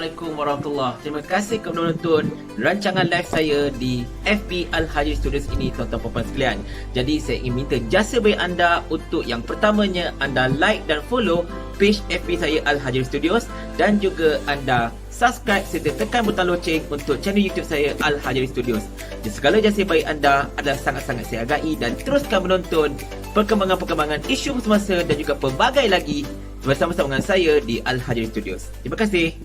Assalamualaikum warahmatullahi. Terima kasih kerana menonton rancangan live saya di FB Al-Hajri Studios ini, tuan-tuan dan puan sekalian. Jadi saya ingin minta jasa bagi anda untuk yang pertamanya anda like dan follow page FB saya Al-Hajri Studios, dan juga anda subscribe serta tekan butang loceng untuk channel YouTube saya Al-Hajri Studios. Jadi segala jasa bagi anda adalah sangat-sangat saya hargai, dan teruskan menonton perkembangan-perkembangan isu semasa dan juga pelbagai lagi bersama-sama dengan saya di Al-Hajri Studios. Terima kasih.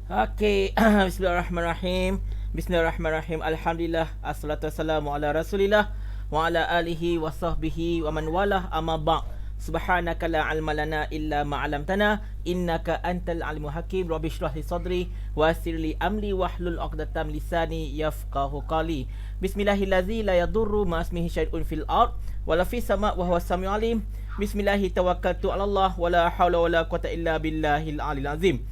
Okey, bismillahirrahmanirrahim. Bismillahirrahmanirrahim. Alhamdulillah, assalatu wassalamu ala Rasulillah wa ala alihi wa sahbihi wa man walah, amma ba'. Subhanaka la ilma lana illa ma 'allamtana innaka antal alimul hakim. Rabbi shrah li sadri wa yassir li amri wahlul 'uqdatam lisani yafqahu qali. Bismillahirrahmanirrahim. La yadurru ma ismihi syai'un fil ard wa la fis sama' wa huwas samiul alim. Bismillahi tawakkaltu 'ala Allah wa la haula wa la quwwata illa billahil aliyil azim.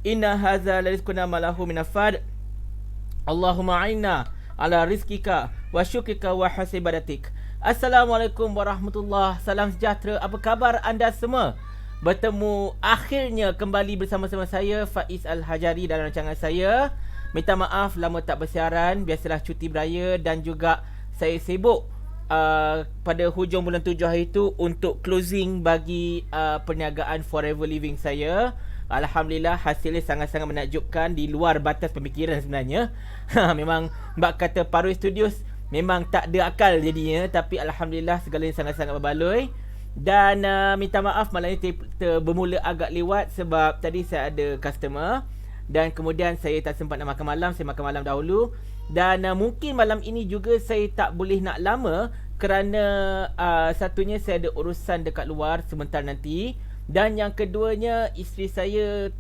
Inna hadza la rizquna ma lahu min nafad. Allahumma a'inna ala rizqika wa syukrika wa hasibadatik. Assalamualaikum warahmatullahi. Salam sejahtera. Apa khabar anda semua? Bertemu akhirnya kembali bersama-sama saya Faiz Al-Hajari dalam rancangan saya. Minta maaf lama tak bersiaran, biasalah cuti beraya dan juga saya sibuk pada hujung bulan 7 hari itu untuk closing bagi perniagaan Forever Living saya. Alhamdulillah hasilnya sangat-sangat menakjubkan, di luar batas pemikiran sebenarnya. Memang Mbak kata Paroi Studios memang tak ada akal jadinya, tapi Alhamdulillah segalanya sangat-sangat berbaloi. Dan minta maaf malam ini bermula agak lewat sebab tadi saya ada customer dan kemudian saya tak sempat nak makan malam. Saya makan malam dahulu. Dan mungkin malam ini juga saya tak boleh nak lama kerana satunya saya ada urusan dekat luar sebentar nanti, dan yang keduanya isteri saya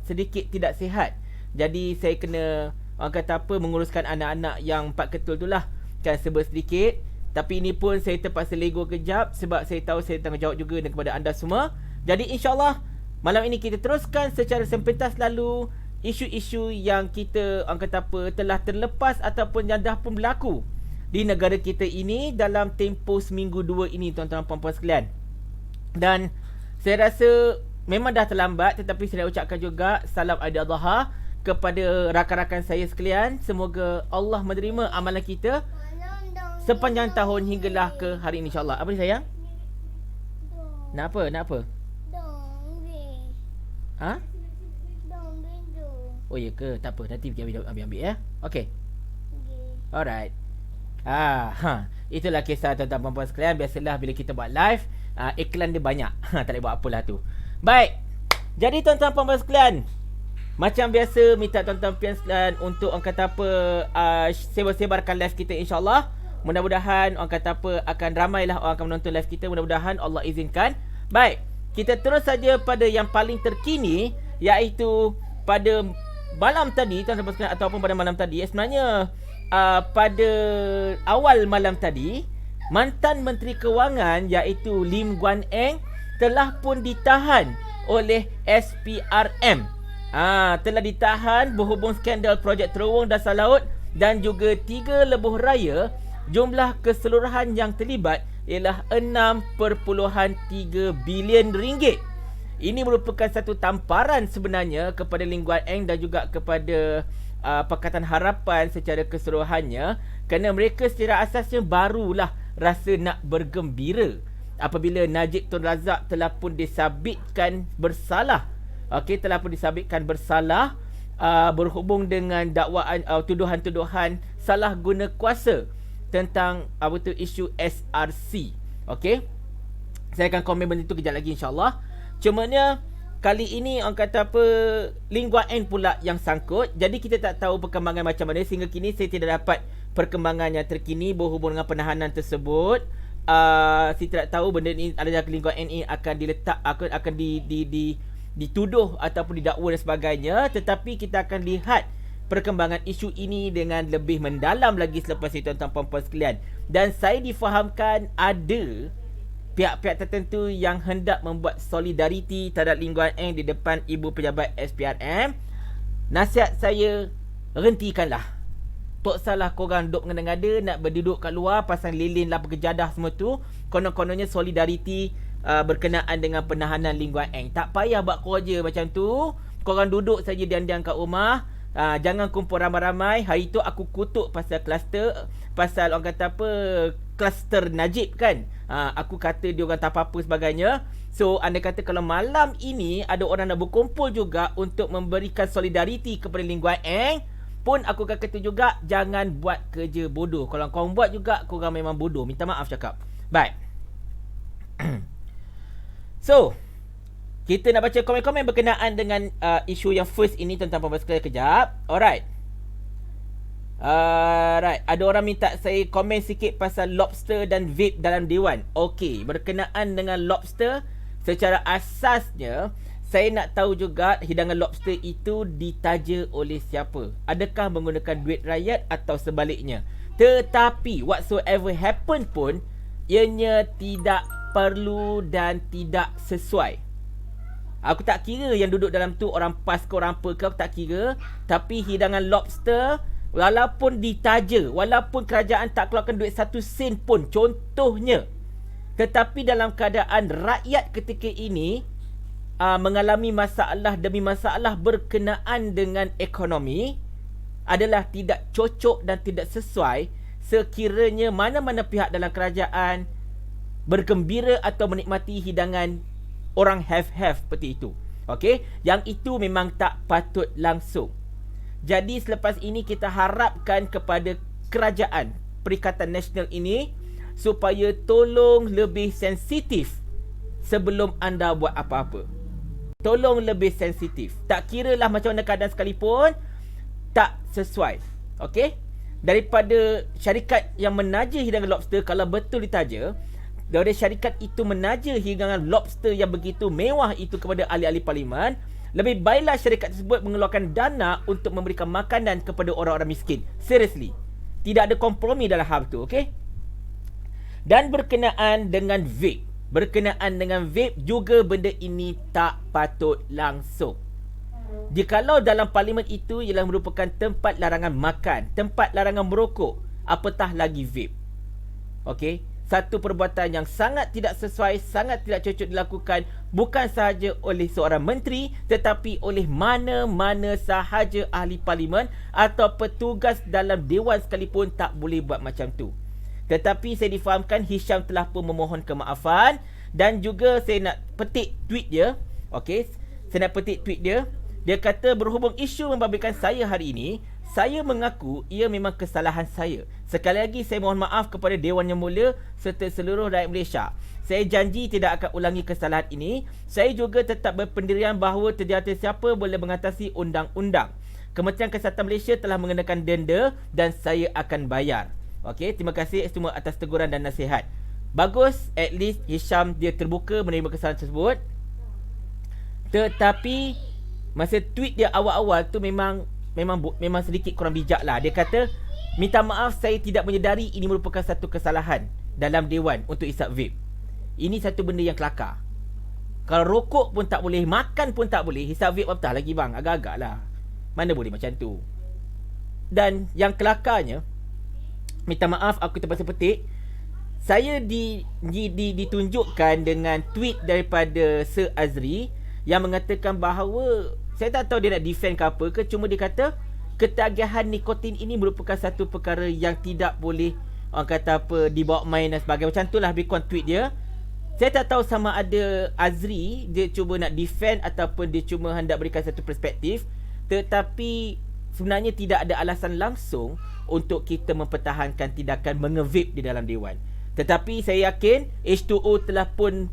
sedikit tidak sihat. Jadi saya kena orang kata apa, menguruskan anak-anak yang 4 ketul tu lah, kan serba sedikit. Tapi ini pun saya terpaksa lego kejap sebab saya tahu saya tanggungjawab juga kepada anda semua. Jadi insyaAllah malam ini kita teruskan secara sempintas lalu isu-isu yang kita orang kata apa telah terlepas ataupun yang dah pun berlaku di negara kita ini dalam tempoh seminggu 2 ini, tuan-tuan dan puan-puan sekalian. Dan saya rasa memang dah terlambat, tetapi saya nak ucapkan juga salam Ailadha kepada rakan-rakan saya sekalian. Semoga Allah menerima amalan kita sepanjang tahun hinggalah ke hari ini insyaAllah. Apa ni sayang? Nak apa? Nak apa? Ha? Oh ya ke? Tak apa, nanti pergi ambil ya. Okey. Alright. Itulah kisah tuan-tuan puan-puan sekalian. Biasalah bila kita buat live, iklan dia banyak. Tak boleh buat apalah tu. Baik. Jadi tuan-tuan puan-puan sekalian, macam biasa minta tuan-tuan puan sekalian untuk orang kata apa sebar-sebarkan live kita insya-Allah. Mudah-mudahan orang kata apa akan ramailah orang akan menonton live kita, mudah-mudahan Allah izinkan. Baik, kita terus saja pada yang paling terkini, iaitu pada malam tadi tuan-tuan sekalian, ataupun pada malam tadi sebenarnya pada awal malam tadi, mantan Menteri Kewangan iaitu Lim Guan Eng telah pun ditahan oleh SPRM. Telah ditahan berhubung skandal projek terowong dasar laut dan juga 3 lebuh raya. Jumlah keseluruhan yang terlibat ialah 6.3 bilion ringgit. Ini merupakan satu tamparan sebenarnya kepada Lim Guan Eng dan juga kepada Pakatan Harapan secara keseluruhannya, kerana mereka secara asasnya barulah rasa nak bergembira apabila Najib Tun Razak telah pun disabitkan bersalah. Telah pun disabitkan bersalah berhubung dengan dakwaan tuduhan-tuduhan salah guna kuasa tentang isu SRC. Saya akan komen benda itu kejap lagi insyaAllah. Cumanya kali ini orang kata apa, Lim Guan Eng pula yang sangkut. Jadi kita tak tahu perkembangan macam mana. Sehingga kini saya tidak dapat perkembangan yang terkini berhubung dengan penahanan tersebut. Saya tidak tahu benda ini, adakah Lim Guan Eng ini akan diletak, akan dituduh ataupun didakwa dan sebagainya. Tetapi kita akan lihat perkembangan isu ini dengan lebih mendalam lagi selepas itu tuan-tuan puan-puan sekalian. Dan saya difahamkan ada pihak-pihak tertentu yang hendak membuat solidariti terhadap Lim Guan Eng di depan ibu pejabat SPRM. Nasihat saya, hentikanlah. Tak salah korang duk ngada-ngada nak berduduk kat luar pasang lilin lah berkejadah semua tu. Konon-kononnya solidariti berkenaan dengan penahanan Lee Kuan Yew. Tak payah buat kerja macam tu. Korang duduk saja diam-diam kat rumah. Jangan kumpul ramai-ramai. Hari tu aku kutuk pasal kluster, pasal orang kata apa, kluster Najib kan. Aku kata dia orang tak apa-apa sebagainya. So anda kata kalau malam ini ada orang nak berkumpul juga untuk memberikan solidariti kepada Lee Kuan Yew, pun aku akan kata juga jangan buat kerja bodoh. Kalau korang buat juga, korang memang bodoh. Minta maaf cakap. Baik. So kita nak baca komen-komen berkenaan dengan isu yang first ini tentang pembahasan kejap. Alright. Ada orang minta saya komen sikit pasal lobster dan vape dalam dewan. Okey, berkenaan dengan lobster, secara asasnya saya nak tahu juga hidangan lobster itu ditaja oleh siapa. Adakah menggunakan duit rakyat atau sebaliknya. Tetapi whatsoever happen pun, ianya tidak perlu dan tidak sesuai. Aku tak kira yang duduk dalam tu orang PAS ke orang apa ke, aku tak kira. Tapi hidangan lobster, walaupun ditaja, walaupun kerajaan tak keluarkan duit 1 sen pun, contohnya, tetapi dalam keadaan rakyat ketika ini mengalami masalah demi masalah berkenaan dengan ekonomi, adalah tidak cocok dan tidak sesuai sekiranya mana-mana pihak dalam kerajaan bergembira atau menikmati hidangan orang have seperti itu. Okey, yang itu memang tak patut langsung. Jadi selepas ini kita harapkan kepada kerajaan Perikatan Nasional ini supaya tolong lebih sensitif sebelum anda buat apa-apa. Tolong lebih sensitif. Tak kiralah macam mana keadaan sekalipun, tak sesuai. Okey? Daripada syarikat yang menaja hidangan lobster, kalau betul ditaja, dari syarikat itu menaja hidangan lobster yang begitu mewah itu kepada ahli-ahli parlimen, lebih baiklah syarikat tersebut mengeluarkan dana untuk memberikan makanan kepada orang-orang miskin. Seriously. Tidak ada kompromi dalam hal tu, okey? Dan berkenaan dengan vape. Berkenaan dengan vape juga benda ini tak patut langsung. Jikalau dalam parlimen itu ialah merupakan tempat larangan makan, tempat larangan merokok, apatah lagi vape. Okey? Satu perbuatan yang sangat tidak sesuai, sangat tidak cocok dilakukan bukan sahaja oleh seorang menteri, tetapi oleh mana-mana sahaja ahli parlimen atau petugas dalam dewan sekalipun tak boleh buat macam tu. Tetapi saya difahamkan Hisham telah pun memohon kemaafan, dan juga saya nak petik tweet dia. Okey, saya nak petik tweet dia. Dia kata berhubung isu membabitkan saya hari ini, saya mengaku ia memang kesalahan saya. Sekali lagi saya mohon maaf kepada Dewan Yang Mulia serta seluruh rakyat Malaysia. Saya janji tidak akan ulangi kesalahan ini. Saya juga tetap berpendirian bahawa terjadi siapa boleh mengatasi undang-undang. Kementerian Kesihatan Malaysia telah mengenakan denda dan saya akan bayar. Okey, terima kasih semua atas teguran dan nasihat. Bagus, at least Hisham dia terbuka menerima kesalahan tersebut. Tetapi masa tweet dia awal-awal tu memang sedikit kurang bijak lah. Dia kata, minta maaf saya tidak menyedari ini merupakan satu kesalahan dalam dewan untuk isap vape. Ini satu benda yang kelakar. Kalau rokok pun tak boleh, makan pun tak boleh, hisap vape apatah lagi bang, agak-agak lah. Mana boleh macam tu. Dan yang kelakarnya, minta maaf aku terpaksa petik, saya ditunjukkan dengan tweet daripada Sir Azri yang mengatakan bahawa, saya tak tahu dia nak defend ke apa ke, cuma dia kata ketagihan nikotin ini merupakan satu perkara yang tidak boleh, orang kata apa, dibawa main dan sebagainya. Macam tu lah lebih kurang tweet dia. Saya tak tahu sama ada Azri dia cuba nak defend ataupun dia cuma hendak berikan satu perspektif. Tetapi sebenarnya tidak ada alasan langsung untuk kita mempertahankan tindakan mengevape di dalam dewan. Tetapi saya yakin H2O telah pun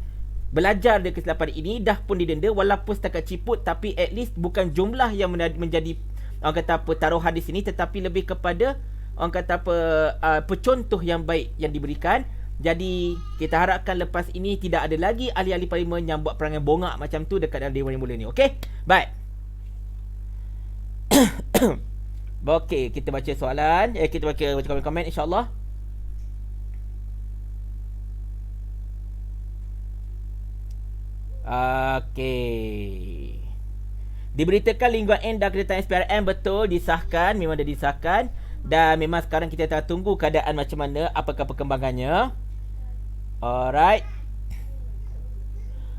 belajar dari kesilapan ini, dah pun didenda walaupun setakat ciput, tapi at least bukan jumlah yang menjadi, orang kata apa, taruhan di sini, tetapi lebih kepada, orang kata apa, pencontoh yang baik yang diberikan. Jadi kita harapkan lepas ini tidak ada lagi ahli-ahli parlimen yang buat perangai bongak macam tu dekat dalam Dewan Yang Mulia ni. Okey? Baik. Okey, kita baca soalan, kita baca komen-komen insya-Allah. Okey. Diberitakan Lee Kuan Yew dan kedatangan SPRM betul disahkan, memang dah disahkan, dan memang sekarang kita tengah tunggu keadaan macam mana, apakah perkembangannya. Alright.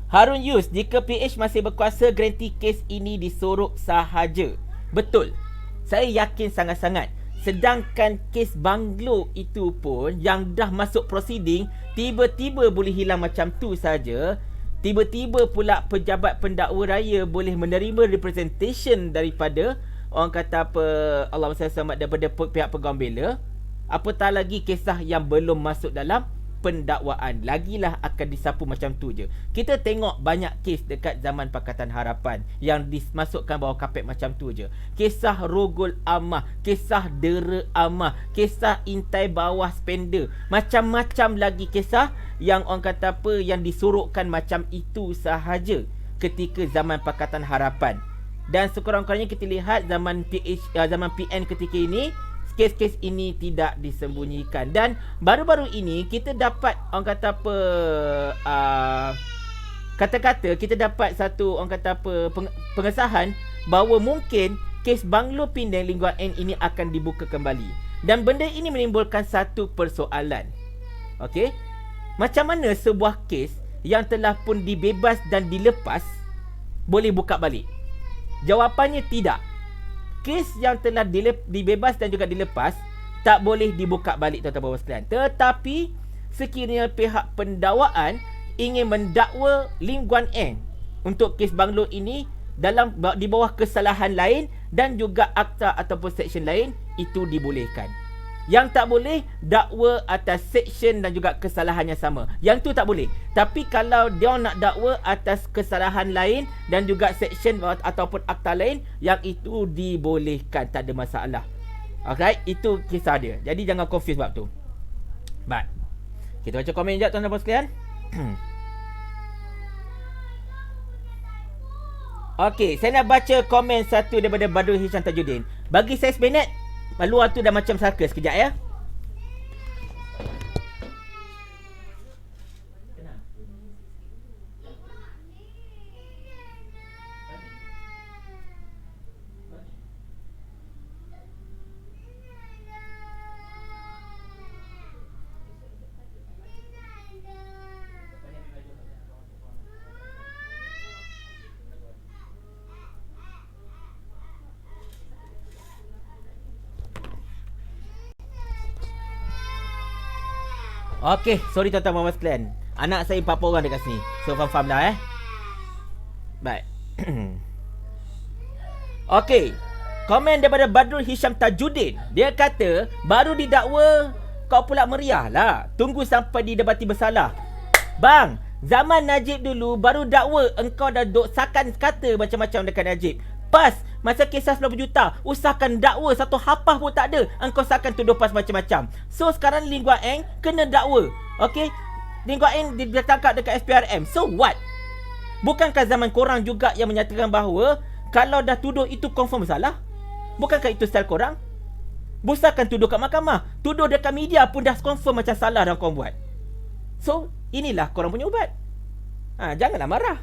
Harun Yus, jika PH masih berkuasa, garanti kes ini disorok sahaja. Betul. Saya yakin sangat-sangat. Sedangkan kes Banglo itu pun yang dah masuk proceeding, tiba-tiba boleh hilang macam tu saja. Tiba-tiba pula pejabat pendakwa raya boleh menerima representation daripada orang kata apa, Allah SWT, daripada pihak peguam bela. Apatah lagi kisah yang belum masuk dalam pendakwaan, lagilah akan disapu macam tu je. Kita tengok banyak kes dekat zaman Pakatan Harapan yang dimasukkan bawah kapet macam tu je. Kisah Rogol Amah, kisah Dera Amah, kisah Intai bawah spender, macam-macam lagi kisah yang orang kata apa, yang disorokkan macam itu sahaja ketika zaman Pakatan Harapan. Dan sekurang-kurangnya kita lihat zaman zaman PN ketika ini, kes-kes ini tidak disembunyikan. Dan baru-baru ini kita dapat orang kata apa, kata-kata kita dapat satu orang kata apa, pengesahan bahawa mungkin kes Banglo Pinang Lee Kuan Yew ini akan dibuka kembali. Dan benda ini menimbulkan satu persoalan. Okey, macam mana sebuah kes yang telah pun dibebas dan dilepas boleh buka balik? Jawapannya tidak. Kes yang telah dibebas dan juga dilepas tak boleh dibuka balik, tuan-tuan dan sekalian. Tetapi sekiranya pihak pendakwaan ingin mendakwa Lee Kuan Yew untuk kes Banglo ini di bawah kesalahan lain dan juga akta ataupun seksyen lain, itu dibolehkan. Yang tak boleh, dakwa atas seksyen dan juga kesalahan yang sama. Yang tu tak boleh. Tapi kalau dia nak dakwa atas kesalahan lain dan juga seksyen ataupun akta lain, yang itu dibolehkan, tak ada masalah. Alright, itu kisah dia. Jadi jangan confuse bab tu. Baik. Kita baca komen sekejap, tuan-tuan dan sekalian. Okey, saya nak baca komen satu daripada Badrul Hisham Tajuddin. Bagi saya sebenarnya luar tu dah macam sarkas. Sekejap ya. Okey, sorry tuan-tuan dan sekalian. Anak saya 4 orang dekat sini. So faham dah Baik. Okey. Komen daripada Badrul Hisham Tajuddin. Dia kata, baru didakwa kau pula meriah lah. Tunggu sampai didebati bersalah. Bang, zaman Najib dulu baru dakwa engkau dah doksakan kata macam-macam dekat Najib. Pas masa kisah 90 juta, usahakan dakwa satu hafah pun tak ada, engkau usahakan tuduh pas macam-macam. So sekarang Lee Kuan Yew kena dakwa. Okey, Lee Kuan Yew ditangkap dekat SPRM. So what? Bukankah zaman korang juga yang menyatakan bahawa kalau dah tuduh itu confirm salah? Bukankah itu style korang? Usahakan tuduh kat mahkamah, tuduh dekat media pun dah confirm macam salah dah korang buat. So inilah korang punya ubat. Janganlah marah.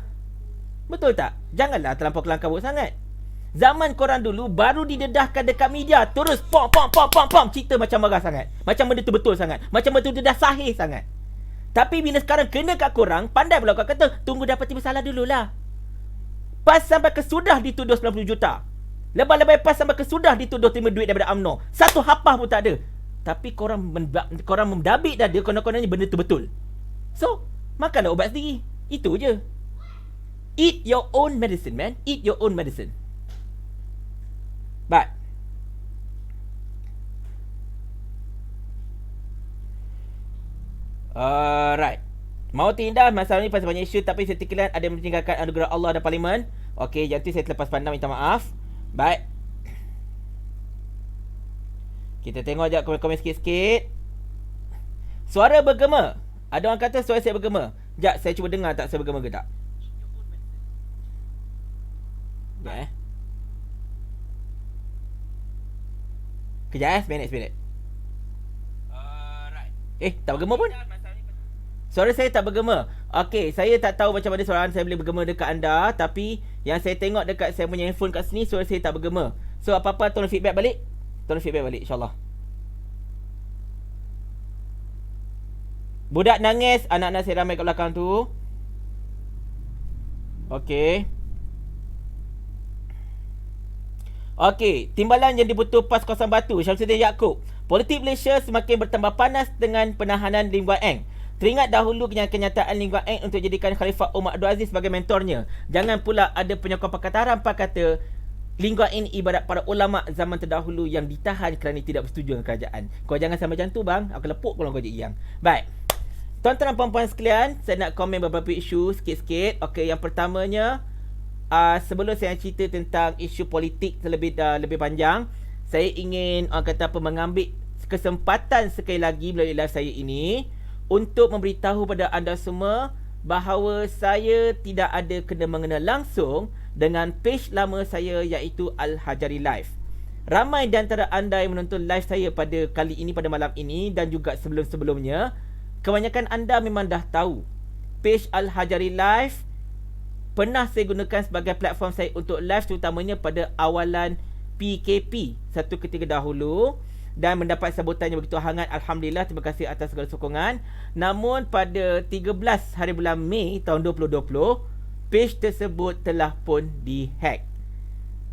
Betul tak? Janganlah terlampau kelangkabut sangat. Zaman korang dulu baru didedahkan dekat media, terus pom cerita macam marah sangat, macam benda tu betul sangat, macam benda tu dah sahih sangat. Tapi bila sekarang kena kat korang, pandai pula kau kata tunggu dapati bersalah dululah. Pas sampai ke sudah dituduh 90 juta, lebih-lebih pas sampai ke sudah dituduh terima duit daripada UMNO, satu hafah pun tak ada. Tapi korang mendabik dah dia konon-kononnya benda tu betul. So makanlah ubat sendiri. Itu je. Eat your own medicine, man. Eat your own medicine. Baik. Alright. Mau tindak masalah ni pasal banyak isu, tapi setikelan ada meninggalkan anugerah Allah dan parlimen. Okey, yang tu saya terlepas pandang, minta maaf. Baik. Kita tengok sekejap komen-komen sikit-sikit. Suara bergema. Ada orang kata suara saya bergema. Sekejap, saya cuba dengar tak saya bergema ke tak. Sekejap Kejap seminit. Tak bergema pun. Suara saya tak bergema. Okey, saya tak tahu macam mana suara saya boleh bergema dekat anda, tapi yang saya tengok dekat saya punya handphone kat sini, suara saya tak bergema. So apa-apa tolong feedback balik. InsyaAllah. Budak nangis, anak-anak saya ramai kat belakang tu. Okey. Okey, timbalan yang dibutuh PAS Kawasan Batu, Syamsuddin Yaakob. Politik Malaysia semakin bertambah panas dengan penahanan Lim Guan Eng. Teringat dahulu kenyataan Lim Guan Eng untuk jadikan Khalifah Umar Abdul Aziz sebagai mentornya. Jangan pula ada penyokong Pakatan Harapan kata Lim Guan Eng ibarat para ulama zaman terdahulu yang ditahan kerana tidak bersetuju dengan kerajaan. Kau jangan sama macam tu bang, aku lepuk kalau kau jadi yang. Baik. Tuan-tuan dan puan-puan sekalian, saya nak komen beberapa isu sikit-sikit. Okey, yang pertamanya, sebelum saya cerita tentang isu politik lebih panjang, saya ingin mengambil kesempatan sekali lagi melalui live saya ini untuk memberitahu pada anda semua bahawa saya tidak ada kena-mengena langsung dengan page lama saya iaitu Al-Hajari Live. Ramai di antara anda yang menonton live saya pada kali ini, pada malam ini dan juga sebelum-sebelumnya, kebanyakan anda memang dah tahu page Al-Hajari Live pernah saya gunakan sebagai platform saya untuk live, terutamanya pada awalan PKP satu ketika dahulu, dan mendapat sambutan yang begitu hangat. Alhamdulillah, terima kasih atas segala sokongan. Namun pada 13 hari bulan Mei tahun 2020, page tersebut telah pun dihack.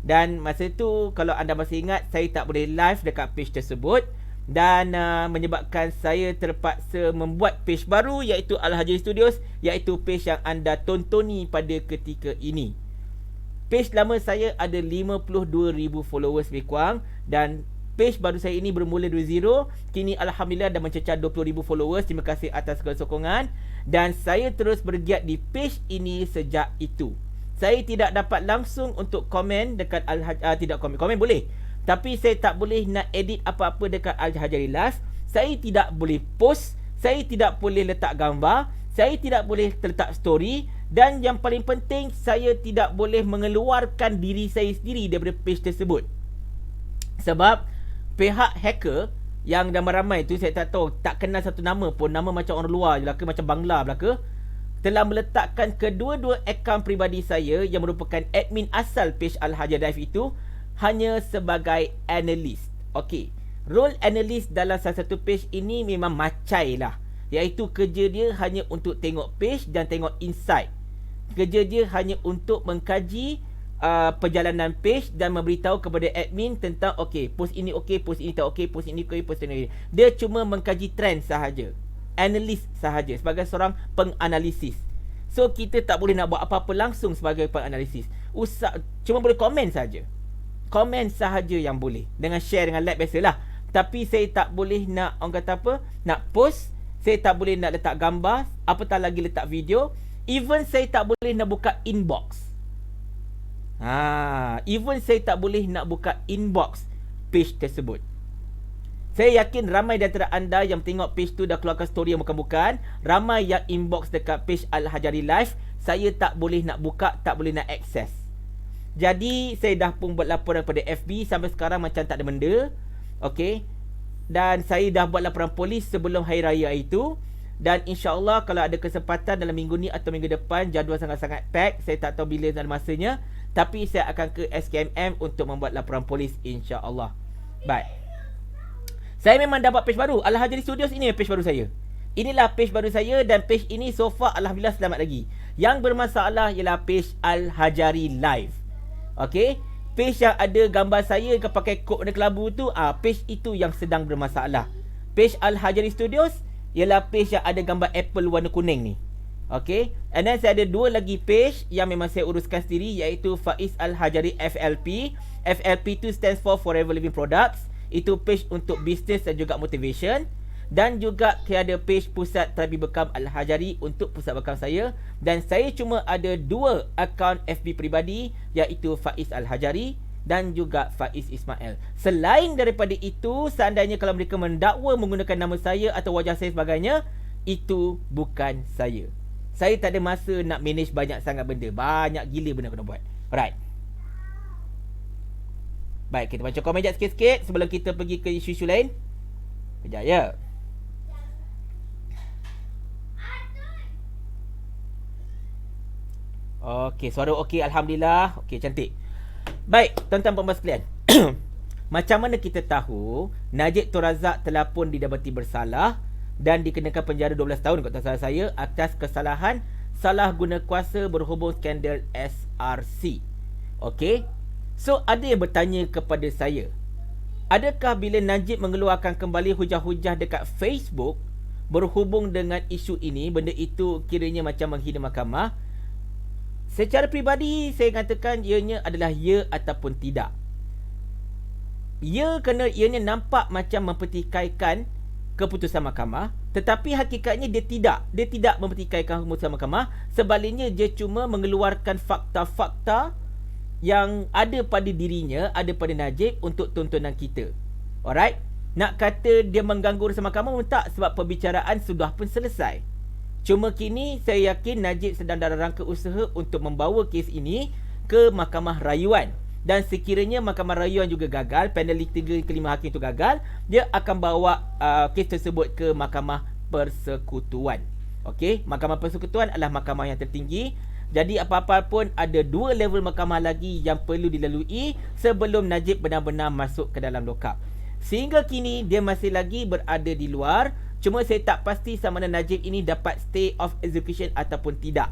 Dan masa itu, kalau anda masih ingat, saya tak boleh live dekat page tersebut, dan menyebabkan saya terpaksa membuat page baru iaitu Al-Hajari Studios, iaitu page yang anda tontoni pada ketika ini. Page lama saya ada 52,000 followers lebih kurang, dan page baru saya ini bermula dari zero. Kini Alhamdulillah dah mencecah 20,000 followers. Terima kasih atas segala sokongan. Dan saya terus bergiat di page ini sejak itu. Saya tidak dapat langsung untuk komen dekat tidak komen boleh, tapi saya tak boleh nak edit apa-apa dekat Al-Hajari Live. Saya tidak boleh post, saya tidak boleh letak gambar, saya tidak boleh letak story, dan yang paling penting, saya tidak boleh mengeluarkan diri saya sendiri daripada page tersebut. Sebab pihak hacker yang ramai-ramai tu, saya tak tahu, tak kenal satu nama pun, nama macam orang luar je lah ke, macam Bangla pula ke, telah meletakkan kedua-dua akaun peribadi saya yang merupakan admin asal page Al-Hajari Live itu hanya sebagai analis. Okey, role analis dalam salah satu page ini memang macai lah, iaitu kerja dia hanya untuk tengok page dan tengok insight. Kerja dia hanya untuk mengkaji perjalanan page dan memberitahu kepada admin tentang post ini post ini tak post ini post ini. Dia cuma mengkaji trend sahaja, analis sahaja, sebagai seorang penganalisis. So kita tak boleh nak buat apa-apa langsung sebagai penganalisis. Cuma boleh komen saja. Komen sahaja yang boleh, dengan share, dengan like biasalah. Tapi saya tak boleh nak, nak post. Saya tak boleh nak letak gambar, apatah lagi letak video. Even saya tak boleh nak buka inbox. Even saya tak boleh nak buka inbox page tersebut. Saya yakin ramai di antara anda yang tengok page tu dah keluarkan story yang bukan-bukan. Ramai yang inbox dekat page Al-Hajari Live, saya tak boleh nak buka, tak boleh nak akses. Jadi saya dah pun buat laporan pada FB, sampai sekarang macam tak ada benda. Okey. Dan saya dah buat laporan polis sebelum hari raya itu. Dan insya-Allah kalau ada kesempatan dalam minggu ni atau minggu depan, jadual sangat-sangat pack, saya tak tahu bila dan masanya, tapi saya akan ke SKMM untuk membuat laporan polis, insya-Allah. Baik. Saya memang dapat page baru. Al-Hajari Studios ini page baru saya. Inilah page baru saya, dan page ini so far alhamdulillah selamat lagi. Yang bermasalah ialah page Al-Hajari Live. Okey, page yang ada gambar saya ke pakai kod warna kelabu tu, page itu yang sedang bermasalah. Page Al-Hajari Studios ialah page yang ada gambar apple warna kuning ni. Okay, and then saya ada dua lagi page yang memang saya uruskan sendiri, iaitu Faiz Al-Hajari FLP. FLP tu stands for Forever Living Products. Itu page untuk bisnes dan juga motivation. Dan juga ada page Pusat Terapi Bekam Al-Hajari untuk pusat bekam saya. Dan saya cuma ada dua akaun FB peribadi, iaitu Faiz Al-Hajari dan juga Faiz Ismail. Selain daripada itu, seandainya kalau mereka mendakwa menggunakan nama saya atau wajah saya sebagainya, itu bukan saya. Saya tak ada masa nak manage banyak sangat benda. Banyak gila benda kena buat. Alright. Baik, kita baca komen sekejap sikit-sikit sebelum kita pergi ke isu-isu lain. Sekejap ya. Okey, suara okey, alhamdulillah. Okey, cantik. Baik, tuan-tuan puan-puan sekalian. Macam mana kita tahu Najib Tun Razak telah pun didapati bersalah dan dikenakan penjara 12 tahun, kalau tak salah saya, atas kesalahan salah guna kuasa berhubung skandal SRC. Okey. So ada yang bertanya kepada saya, adakah bila Najib mengeluarkan kembali hujah-hujah dekat Facebook berhubung dengan isu ini, benda itu kiranya macam menghina mahkamah? Secara peribadi saya katakan ianya adalah ya ataupun tidak. Ya, kerana ianya nampak macam mempertikaikan keputusan mahkamah, tetapi hakikatnya dia tidak mempertikaikan keputusan mahkamah. Sebaliknya dia cuma mengeluarkan fakta-fakta yang ada pada dirinya, ada pada Najib untuk tontonan kita. Alright? Nak kata dia mengganggu urusan mahkamah pun tak, sebab perbicaraan sudah pun selesai. Cuma kini saya yakin Najib sedang dalam rangka usaha untuk membawa kes ini ke mahkamah rayuan. Dan sekiranya mahkamah rayuan juga gagal, panelis 3 ke 5 hakim itu gagal, dia akan bawa kes tersebut ke mahkamah persekutuan. Okey, mahkamah persekutuan adalah mahkamah yang tertinggi. Jadi apa-apa pun ada 2 level mahkamah lagi yang perlu dilalui sebelum Najib benar-benar masuk ke dalam lokap. Sehingga kini dia masih lagi berada di luar. Cuma saya tak pasti sama ada Najib ini dapat stay of execution ataupun tidak.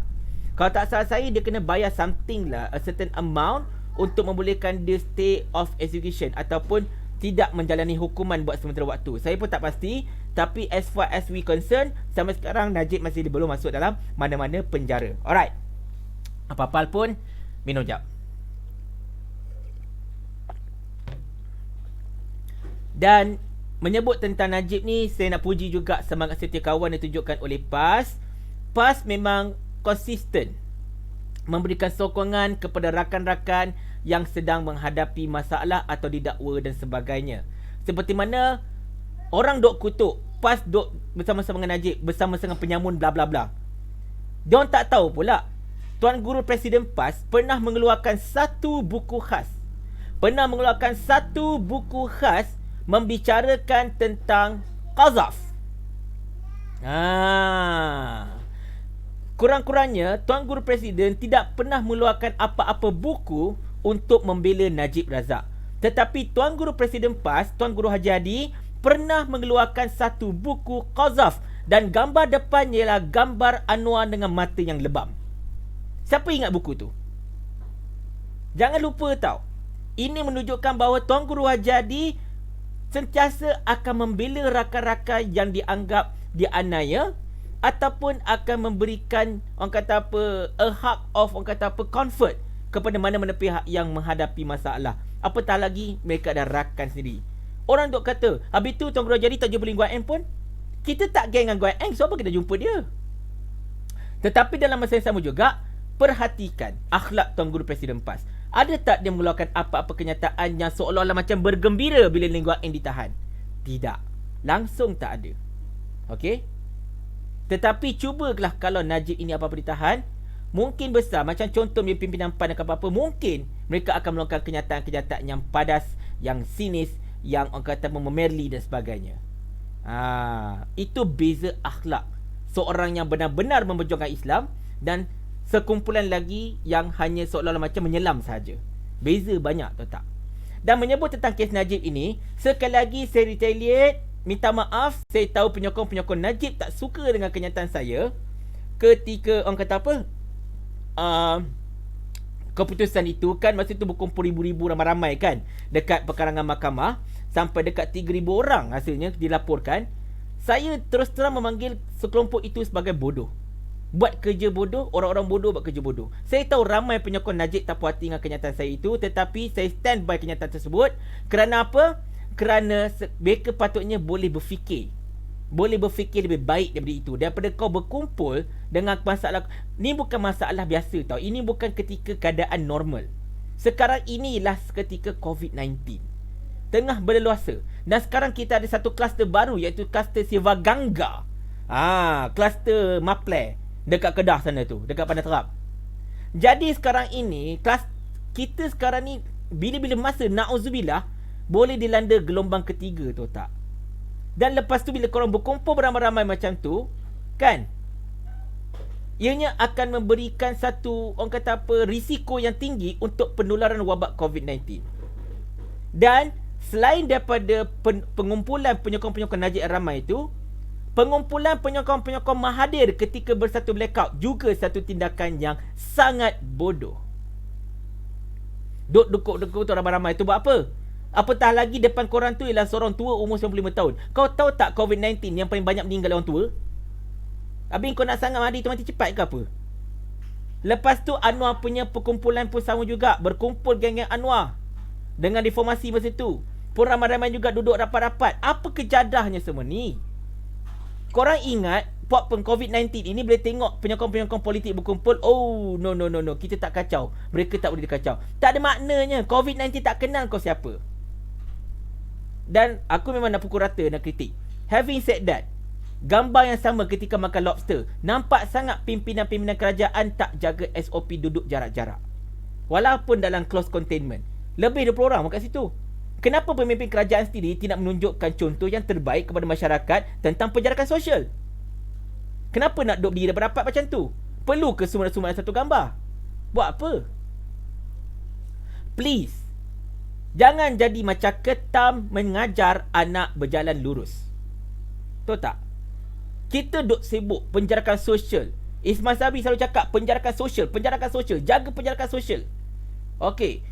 Kalau tak salah saya, dia kena bayar something lah, a certain amount, untuk membolehkan dia stay of execution ataupun tidak menjalani hukuman buat sementara waktu. Saya pun tak pasti. Tapi as far as we concern, sampai sekarang Najib masih belum masuk dalam mana-mana penjara. Alright. Apa-apa pun, minum jap. Dan menyebut tentang Najib ni, saya nak puji juga semangat setia kawan yang ditunjukkan oleh PAS. PAS memang konsisten memberikan sokongan kepada rakan-rakan yang sedang menghadapi masalah atau didakwa dan sebagainya. Seperti mana orang dok kutuk, PAS dok bersama-sama dengan Najib, bersama-sama penyamun bla bla bla. Diorang tak tahu pula Tuan Guru Presiden PAS pernah mengeluarkan satu buku khas. Membicarakan tentang qazaf. Kurang-kurangnya Tuan Guru Presiden tidak pernah mengeluarkan apa-apa buku untuk membela Najib Razak. Tetapi Tuan Guru Presiden PAS, Tuan Guru Haji Hadi, pernah mengeluarkan satu buku qazaf, dan gambar depannya ialah gambar Anwar dengan mata yang lebam. Siapa ingat buku tu? Jangan lupa tau, ini menunjukkan bahawa Tuan Guru Haji Hadi sentiasa akan membela rakan-rakan yang dianggap dianiaya, ataupun akan memberikan, orang kata apa, a hug of, orang kata apa, comfort kepada mana-mana pihak yang menghadapi masalah. Apatah lagi mereka ada rakan sendiri. Orang duk kata, habis tu Tuan Guru Haji Hadi tak jumpa dengan Guan Eng pun. Kita tak geng dengan Guan Eng, so apa kita jumpa dia? Tetapi dalam masa yang sama juga, perhatikan akhlak Tuan Guru Presiden PAS. Ada tak dia mengeluarkan apa-apa kenyataan yang seolah-olah macam bergembira bila Guan Eng ditahan? Tidak. Langsung tak ada. Okey? Tetapi cubalah kalau Najib ini apa-apa ditahan, mungkin besar, macam contoh pimpinan PAN dan apa-apa, mungkin mereka akan melakukan kenyataan-kenyataan yang padas, yang sinis, yang orang kata memerli dan sebagainya. Itu beza akhlak seorang yang benar-benar memperjuangkan Islam dan sekumpulan lagi yang hanya seolah-olah macam menyelam saja. Beza banyak, tahu tak? Dan menyebut tentang kes Najib ini, sekali lagi saya retaliate, minta maaf. Saya tahu penyokong-penyokong Najib tak suka dengan kenyataan saya ketika orang kata apa, keputusan itu kan masa itu berkumpul ribu-ribu ramai-ramai kan dekat perkarangan mahkamah, sampai dekat 3,000 orang hasilnya dilaporkan. Saya terus terang memanggil sekelompok itu sebagai bodoh. Buat kerja bodoh, orang-orang bodoh buat kerja bodoh. Saya tahu ramai penyokong Najib tak puas hati dengan kenyataan saya itu, tetapi saya stand by kenyataan tersebut. Kerana apa? Kerana mereka patutnya boleh berfikir lebih baik daripada itu, daripada kau berkumpul dengan masalah. Ni bukan masalah biasa tau. Ini bukan ketika keadaan normal. Sekarang inilah ketika COVID-19 tengah berleluasa. Dan sekarang kita ada satu kluster baru, iaitu kluster Sivagangga. Kluster Maple dekat Kedah sana tu, dekat Bandar Terap. Jadi sekarang ini kita sekarang ni bila-bila masa, na'udzubillah, boleh dilanda gelombang ketiga tu tak. Dan lepas tu bila korang berkumpul beramai-ramai macam tu kan, ianya akan memberikan satu, orang kata apa, risiko yang tinggi untuk penularan wabak COVID-19. Dan selain daripada pengumpulan penyokong-penyokong Najib ramai itu, Pengumpulan penyokong-penyokong Mahathir ketika bersatu blackout juga satu tindakan yang sangat bodoh. Duk dukuk-dukuk tu ramai-ramai tu buat apa? Apatah lagi depan korang tu ialah seorang tua umur 95 tahun. Kau tahu tak COVID-19 yang paling banyak meninggal orang tua? Habis kau nak sangat mati tu mati cepat ke apa? Lepas tu Anwar punya perkumpulan pun sama juga. Berkumpul geng-geng Anwar dengan reformasi masa tu. Pun ramai-ramai juga duduk rapat-rapat. Apa kejadahnya semua ni? Korang ingat COVID-19 ini boleh tengok penyokong-penyokong politik berkumpul. Oh, no. Kita tak kacau. Mereka tak boleh dikacau. Tak ada maknanya. COVID-19 tak kenal kau siapa. Dan aku memang nak pukul rata, nak kritik. Having said that, gambar yang sama ketika makan lobster. Nampak sangat pimpinan-pimpinan kerajaan tak jaga SOP duduk jarak-jarak. Walaupun dalam close containment. Lebih 20 orang kat situ. Kenapa pemimpin kerajaan sendiri tidak menunjukkan contoh yang terbaik kepada masyarakat tentang penjarakan sosial? Kenapa nak duduk berdiri rapat macam tu? Perlu ke semua satu gambar? Buat apa? Please, jangan jadi macam ketam mengajar anak berjalan lurus. Tahu tak? Kita duk sibuk penjarakan sosial. Ismail Sabri selalu cakap penjarakan sosial, jaga penjarakan sosial. Okey.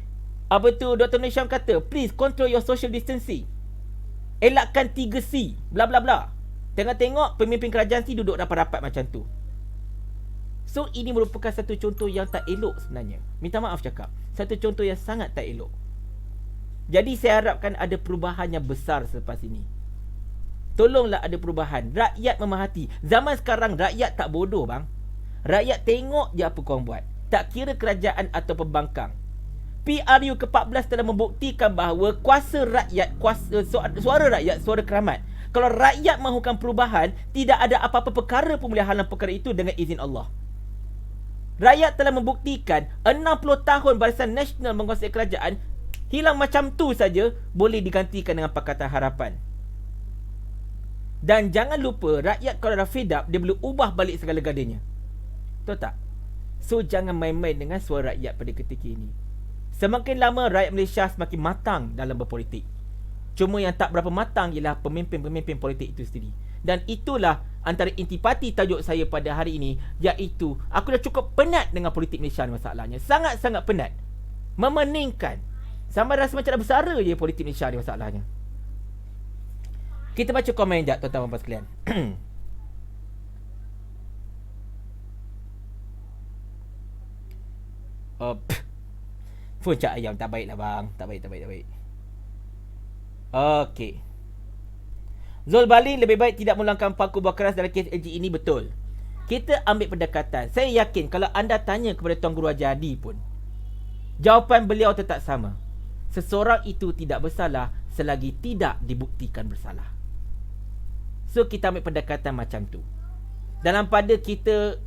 Apa tu Dr. Nisham kata, please control your social distancing. Elakkan 3C, bla bla bla. Tengok-tengok pemimpin kerajaan si duduk rapat-rapat macam tu. So ini merupakan satu contoh yang tak elok sebenarnya. Minta maaf cakap, satu contoh yang sangat tak elok. Jadi saya harapkan ada perubahan yang besar selepas ini. Tolonglah ada perubahan. Rakyat memahati. Zaman sekarang rakyat tak bodoh bang. Rakyat tengok je apa korang buat. Tak kira kerajaan atau pembangkang. PRU ke-14 telah membuktikan bahawa kuasa rakyat, suara rakyat, suara keramat. Kalau rakyat mahukan perubahan, tidak ada apa-apa perkara pun boleh halang perkara itu dengan izin Allah. Rakyat telah membuktikan 60 tahun Barisan Nasional menguasai kerajaan, hilang macam tu saja boleh digantikan dengan Pakatan Harapan. Dan jangan lupa, rakyat kalau dah fed up, dia boleh ubah balik segala-galanya. Tahu tak? So jangan main-main dengan suara rakyat pada ketika ini. Semakin lama rakyat Malaysia semakin matang dalam berpolitik. Cuma yang tak berapa matang ialah pemimpin-pemimpin politik itu sendiri. Dan itulah antara intipati tajuk saya pada hari ini, iaitu aku dah cukup penat dengan politik Malaysia ni masalahnya. Sangat-sangat penat. Memeningkan. Sampai rasa macam dah bersara je politik Malaysia ni masalahnya. Kita baca komen sekejap tuan-tuan dan puan sekalian. Puncak ayam tak baik lah bang. Tak baik. Okey. Zul Bali lebih baik tidak melangkah paku buah keras dalam kes LG ini, betul. Kita ambil pendekatan. Saya yakin kalau anda tanya kepada Tuan Guru Haji Hadi pun, jawapan beliau tetap sama. Seseorang itu tidak bersalah selagi tidak dibuktikan bersalah. So kita ambil pendekatan macam tu. Dalam pada kita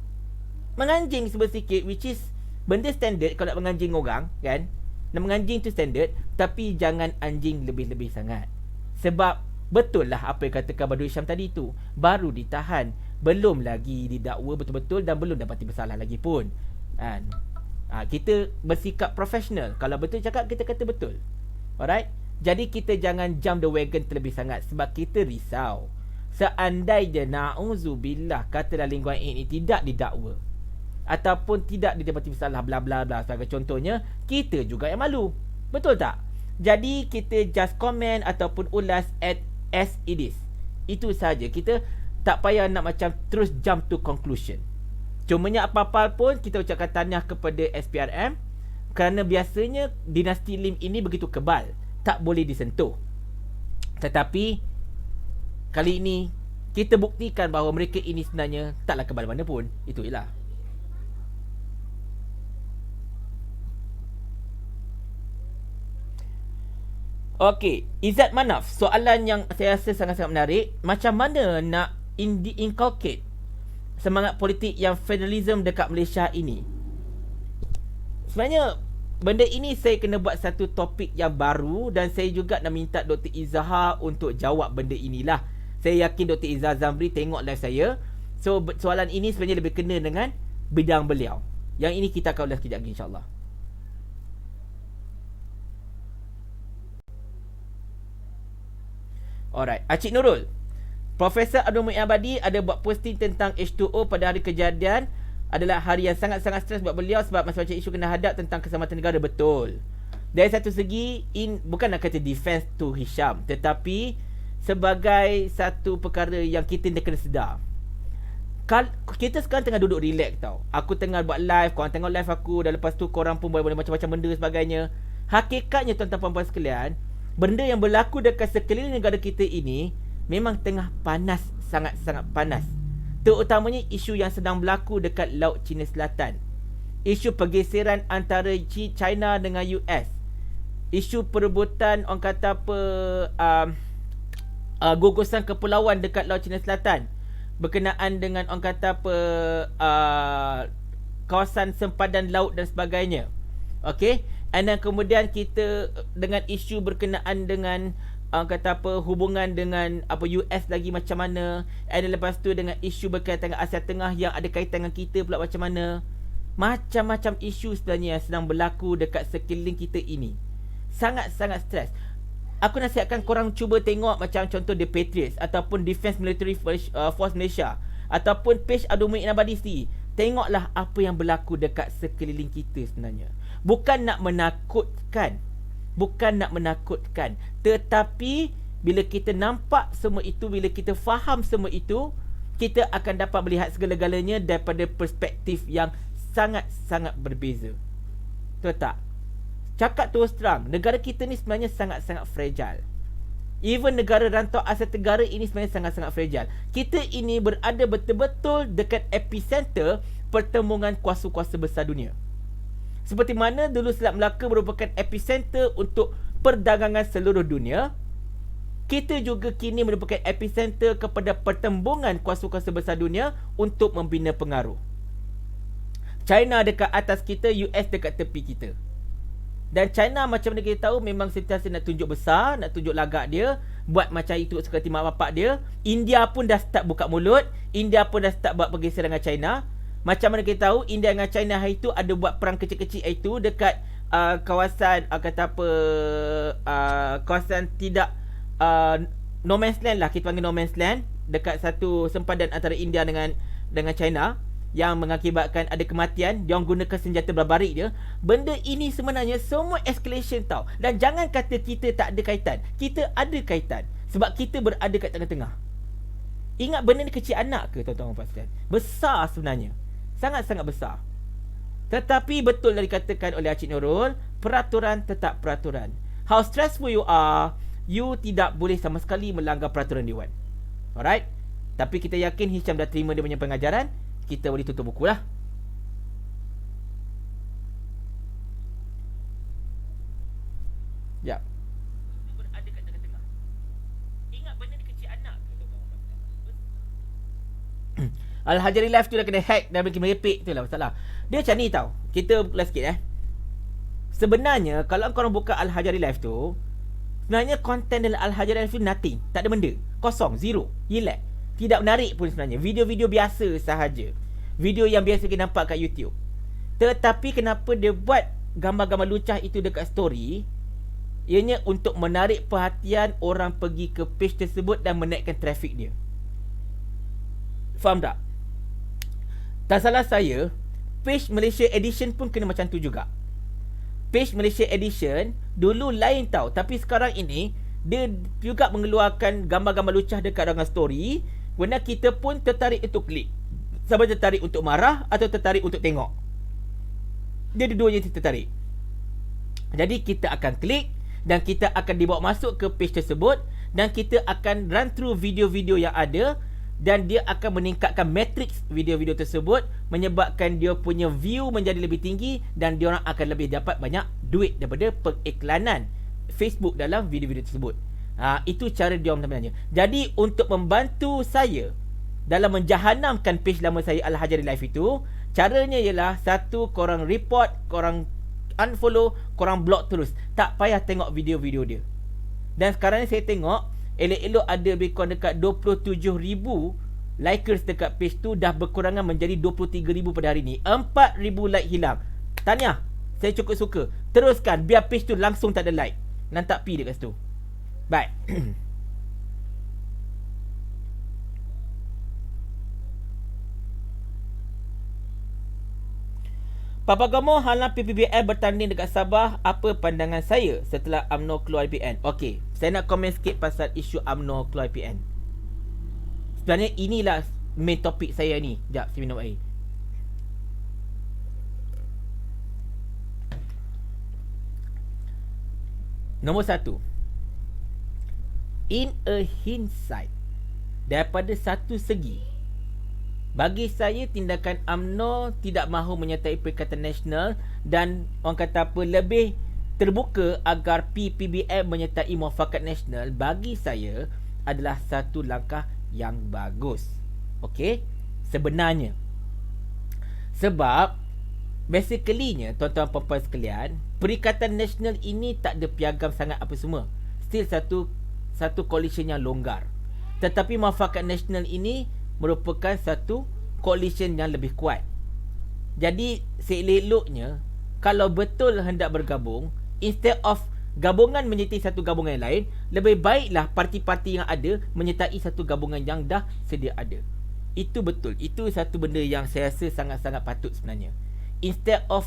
menganjing sedikit, which is benda standard kalau nak menganjing orang, kan? Nak menganjing tu standard, tapi jangan anjing lebih-lebih sangat. Sebab betul lah apa yang katakan Badul Syam tadi tu. Baru ditahan, belum lagi didakwa betul-betul dan belum dapati bersalah lagi pun. Kan? Kita bersikap profesional. Kalau betul cakap, kita kata betul. Alright? Jadi kita jangan jump the wagon terlebih sangat sebab kita risau. Seandainya na'udzubillah katalah Lee Kuan Yew ini tidak didakwa ataupun tidak didapati bersalah bla bla bla sebagai contohnya, kita juga yang malu. Betul tak? Jadi kita just comment ataupun ulas as it is. Itu saja. Kita tak payah nak macam terus jump to conclusion. Cumanya apa-apa pun kita ucapkan tahniah kepada SPRM kerana biasanya dinasti Lim ini begitu kebal, tak boleh disentuh. Tetapi kali ini kita buktikan bahawa mereka ini sebenarnya taklah kebal mana pun. Itu ialah. Okey, Izzat Manaf, soalan yang saya rasa sangat-sangat menarik. Macam mana nak inculcate semangat politik yang federalism dekat Malaysia ini? Sebenarnya benda ini saya kena buat satu topik yang baru dan saya juga nak minta Dr. Izzah untuk jawab benda inilah. Saya yakin Dr. Izzah Zamri tengok live saya. So soalan ini sebenarnya lebih kena dengan bidang beliau. Yang ini kita akan ulas kejap lagi insya-Allah. Alright, Acik Nurul. Profesor Abdul Muin Abadi ada buat posting tentang H2O pada hari kejadian adalah hari yang sangat-sangat stres buat beliau sebab macam-macam isu kena hadap tentang keselamatan negara. Betul. Dari satu segi, bukan nak kata defense to Hisham, tetapi sebagai satu perkara yang kita kena sedar. Kita sekarang tengah duduk relax tau. Aku tengah buat live, korang tengok live aku, dan lepas tu korang pun boleh macam-macam benda sebagainya. Hakikatnya tuan-tuan puan-puan sekalian, benda yang berlaku dekat sekeliling negara kita ini memang tengah panas, sangat-sangat panas. Terutamanya isu yang sedang berlaku dekat Laut Cina Selatan. Isu pergeseran antara China dengan US. Isu perebutan orang kata apa gugusan kepulauan dekat Laut Cina Selatan berkenaan dengan orang kata apa kawasan sempadan laut dan sebagainya. Okey, and then kemudian kita dengan isu berkenaan dengan kata apa hubungan dengan apa US lagi macam mana, and then lepas tu dengan isu berkaitan dengan Asia Tengah yang ada kaitan dengan kita pula macam mana. Macam-macam isu sebenarnya yang sedang berlaku dekat sekeliling kita ini. Sangat-sangat stres. Aku nasihatkan korang cuba tengok macam contoh The Patriots ataupun Defence Military Force Malaysia ataupun page Abdul Muin Abadi sendiri. Tengoklah apa yang berlaku dekat sekeliling kita sebenarnya. Bukan nak menakutkan, tetapi bila kita nampak semua itu, bila kita faham semua itu, kita akan dapat melihat segala-galanya daripada perspektif yang sangat-sangat berbeza. Betul tak? Cakap terus terang, negara kita ni sebenarnya sangat-sangat fragile. Even negara rantau Asia Tenggara ini sebenarnya sangat-sangat fragile. Kita ini berada betul-betul dekat epicenter pertembungan kuasa-kuasa besar dunia. Seperti mana dulu Selat Melaka merupakan epicenter untuk perdagangan seluruh dunia, kita juga kini merupakan epicenter kepada pertembungan kuasa-kuasa besar dunia untuk membina pengaruh. China dekat atas kita, US dekat tepi kita. Dan China macam mana kita tahu memang sentiasa nak tunjuk besar, nak tunjuk lagak dia, buat macam itu seperti mak bapak dia. India pun dah start buka mulut, India pun dah start buat pergeseran dengan China. Macam mana kita tahu India dengan China hari itu ada buat perang kecil-kecil itu dekat kawasan kata apa kawasan tidak no man's land lah, kita panggil no man's land, dekat satu sempadan antara India dengan China, yang mengakibatkan ada kematian. Dia orang gunakan senjata berbarik dia. Benda ini sebenarnya semua escalation tau. Dan jangan kata kita tak ada kaitan. Kita ada kaitan. Sebab kita berada kat tengah-tengah. Ingat benda ni kecil anak ke tuan-tuan dan puan-puan? Besar sebenarnya. Sangat-sangat besar. Tetapi betul yang dikatakan oleh Encik Nurul, peraturan tetap peraturan. How stressful you are, you tidak boleh sama sekali melanggar peraturan Dewan. Alright? Tapi kita yakin Hisham dah terima dia punya pengajaran. Kita boleh tutup buku lah. Sekejap. Berada kat tengah-tengah. Ingat benda ni kecil anak. Al-Hajari Live tu dah kena hack dan bikin merepek tu lah masalah. Dia macam ni tau. Kita kelas sikit Sebenarnya kalau korang buka Al-Hajari Live tu, sebenarnya konten dalam Al-Hajari Live tu nothing. Tak ada benda. Kosong. Zero. Relax. Tidak menarik pun sebenarnya. Video-video biasa sahaja. Video yang biasa kita nampak kat YouTube. Tetapi kenapa dia buat gambar-gambar lucah itu dekat story? Ianya untuk menarik perhatian orang pergi ke page tersebut dan menaikkan traffic dia. Faham tak? Tak salah saya, page Malaysia Edition pun kena macam tu juga. Page Malaysia Edition dulu lain tau, tapi sekarang ini dia juga mengeluarkan gambar-gambar lucah dekat dalam story. Kerana kita pun tertarik untuk klik. Sama tertarik untuk marah atau tertarik untuk tengok. Dia dua-duanya tertarik. Jadi kita akan klik dan kita akan dibawa masuk ke page tersebut dan kita akan run through video-video yang ada dan dia akan meningkatkan matrix video-video tersebut, menyebabkan dia punya view menjadi lebih tinggi dan dia orang akan lebih dapat banyak duit daripada periklanan Facebook dalam video-video tersebut. Itu cara dia orang sebenarnya. Jadi untuk membantu saya dalam menjahanamkan page lama saya Al-Hajari Live itu, caranya ialah satu, korang report, korang unfollow, korang block terus. Tak payah tengok video-video dia. Dan sekarang ni saya tengok elok-elok ada lebih kurang dekat 27,000 likers dekat page tu, dah berkurangan menjadi 23,000 pada hari ni. 4,000 like hilang. Tahniah, saya cukup suka. Teruskan biar page tu langsung tak ada like. Nantak pi dekat situ. Baik. Papa Gomo halang PPBM bertanding dekat Sabah. Apa pandangan saya setelah UMNO keluar IPN? Okey, saya nak komen sikit pasal isu UMNO keluar IPN. Sebenarnya inilah main topik saya ni. Sekejap, saya minum air. Nombor 1. In a hindsight, daripada satu segi, bagi saya tindakan UMNO tidak mahu menyertai Perikatan Nasional dan orang kata apa, lebih terbuka agar PPBM menyertai Muafakat Nasional, bagi saya adalah satu langkah yang bagus. Okey, sebenarnya sebab basically-nya tuan-tuan dan puan-puan sekalian, Perikatan Nasional ini tak ada piagam sangat apa semua. Still satu coalition yang longgar. Tetapi Muafakat Nasional ini merupakan satu coalition yang lebih kuat. Jadi seelok-eloknya kalau betul hendak bergabung, instead of gabungan menyertai satu gabungan yang lain, lebih baiklah parti-parti yang ada menyertai satu gabungan yang dah sedia ada. Itu betul. Itu satu benda yang saya rasa sangat-sangat patut sebenarnya. Instead of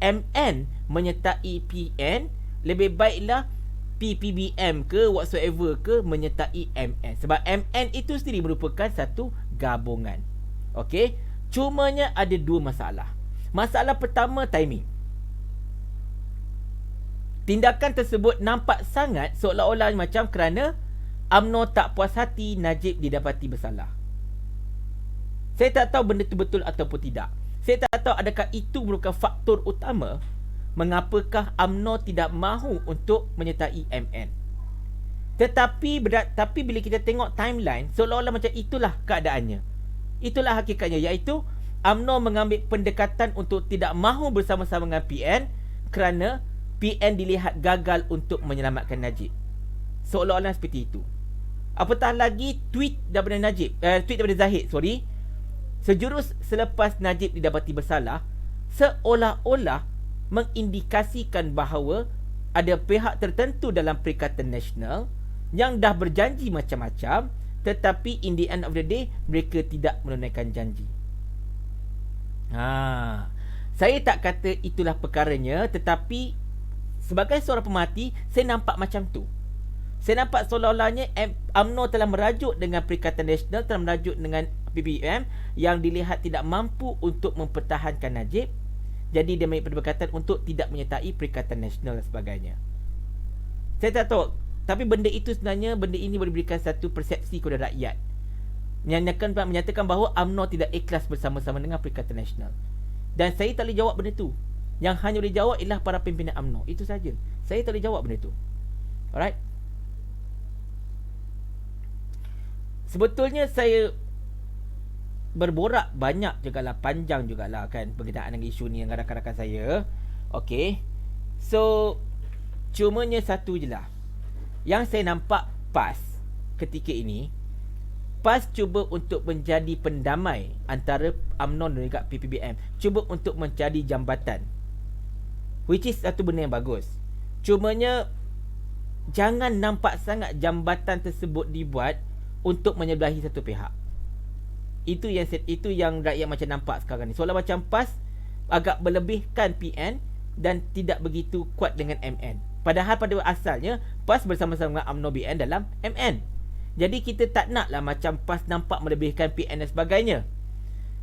MN menyertai PN, lebih baiklah PPBM ke whatsoever ke menyertai MN. Sebab MN itu sendiri merupakan satu gabungan. Okey, cumanya ada dua masalah. Masalah pertama, timing. Tindakan tersebut nampak sangat seolah-olah macam kerana UMNO tak puas hati Najib didapati bersalah. Saya tak tahu benda itu betul ataupun tidak. Saya tak tahu adakah itu merupakan faktor utama mengapakah UMNO tidak mahu untuk menyertai MN. Tetapi bila kita tengok timeline, seolah-olah macam itulah keadaannya. Itulah hakikatnya, iaitu UMNO mengambil pendekatan untuk tidak mahu bersama-sama dengan PN kerana PN dilihat gagal untuk menyelamatkan Najib. Seolah-olah seperti itu. Apatah lagi tweet daripada Zahid, sejurus selepas Najib didapati bersalah, seolah-olah mengindikasikan bahawa ada pihak tertentu dalam Perikatan Nasional yang dah berjanji macam-macam, tetapi in the end of the day mereka tidak menunaikan janji. Saya tak kata itulah perkaranya, tetapi sebagai seorang pemerhati, saya nampak macam tu. Saya nampak seolah-olahnya UMNO telah merajuk dengan Perikatan Nasional, telah merajuk dengan PPBM yang dilihat tidak mampu untuk mempertahankan Najib. Jadi dia ambil pendekatan untuk tidak menyertai Perikatan Nasional dan sebagainya. Saya tak tahu, tapi benda itu sebenarnya, benda ini boleh berikan satu persepsi kepada rakyat, menyatakan bahawa UMNO tidak ikhlas bersama-sama dengan Perikatan Nasional. Dan saya tak boleh jawab benda tu. Yang hanya boleh jawab ialah para pimpinan UMNO. Itu saja. Saya tak boleh jawab benda tu. Alright. Sebetulnya saya berborak banyak jugalah, panjang jugalah kan berkenaan dengan isu ni dengan rakan-rakan saya. Okey. So cumanya satu je lah yang saya nampak PAS ketika ini. PAS cuba untuk menjadi pendamai antara UMNO dan juga PPBM. Cuba untuk mencari jambatan, which is satu benda yang bagus. Cumanya jangan nampak sangat jambatan tersebut dibuat untuk menyebelahi satu pihak. Itu yang rakyat macam nampak sekarang ni. Seolah macam PAS agak berlebihkan PN dan tidak begitu kuat dengan MN. Padahal pada asalnya PAS bersama-sama dengan UMNO BN dalam MN. Jadi kita tak naklah macam PAS nampak melebihkan PN dan sebagainya.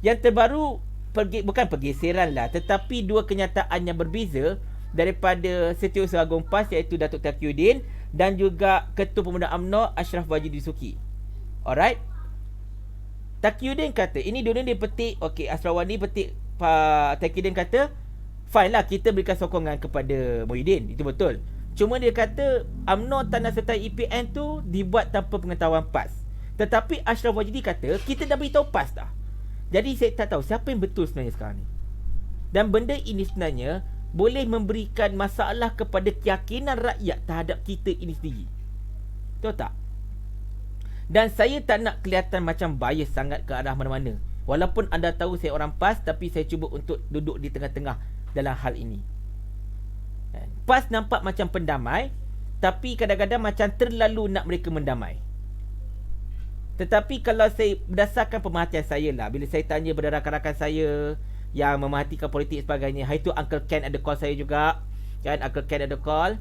Yang terbaru bukan pergeseran lah, tetapi dua kenyataan yang berbeza daripada Setiausaha Agung PAS, iaitu Datuk Taqiyuddin dan juga Ketua Pemuda UMNO Ashraf Wajid Yusoki. Alright. Taqiyuddin kata, ini dua dia petik, okey, Ashraf Wani petik, Pak Taqiyuddin kata, fine lah, kita berikan sokongan kepada Muhyiddin. Itu betul. Cuma dia kata UMNO tak nak sertai EPN tu dibuat tanpa pengetahuan PAS. Tetapi Ashraf Wajidi kata, kita dah beritahu PAS dah. Jadi saya tak tahu siapa yang betul sebenarnya sekarang ni. Dan benda ini sebenarnya boleh memberikan masalah kepada keyakinan rakyat terhadap kita ini sendiri. Tahu tak? Dan saya tak nak kelihatan macam bias sangat ke arah mana-mana. Walaupun anda tahu saya orang PAS, tapi saya cuba untuk duduk di tengah-tengah dalam hal ini. PAS nampak macam pendamai, tapi kadang-kadang macam terlalu nak mereka mendamai. Tetapi kalau saya berdasarkan pemerhatian saya lah, bila saya tanya kepada rakan-rakan saya, yang memerhatikan politik sebagainya. Hari tu Uncle Ken ada call saya juga. Kan, Uncle Ken ada call.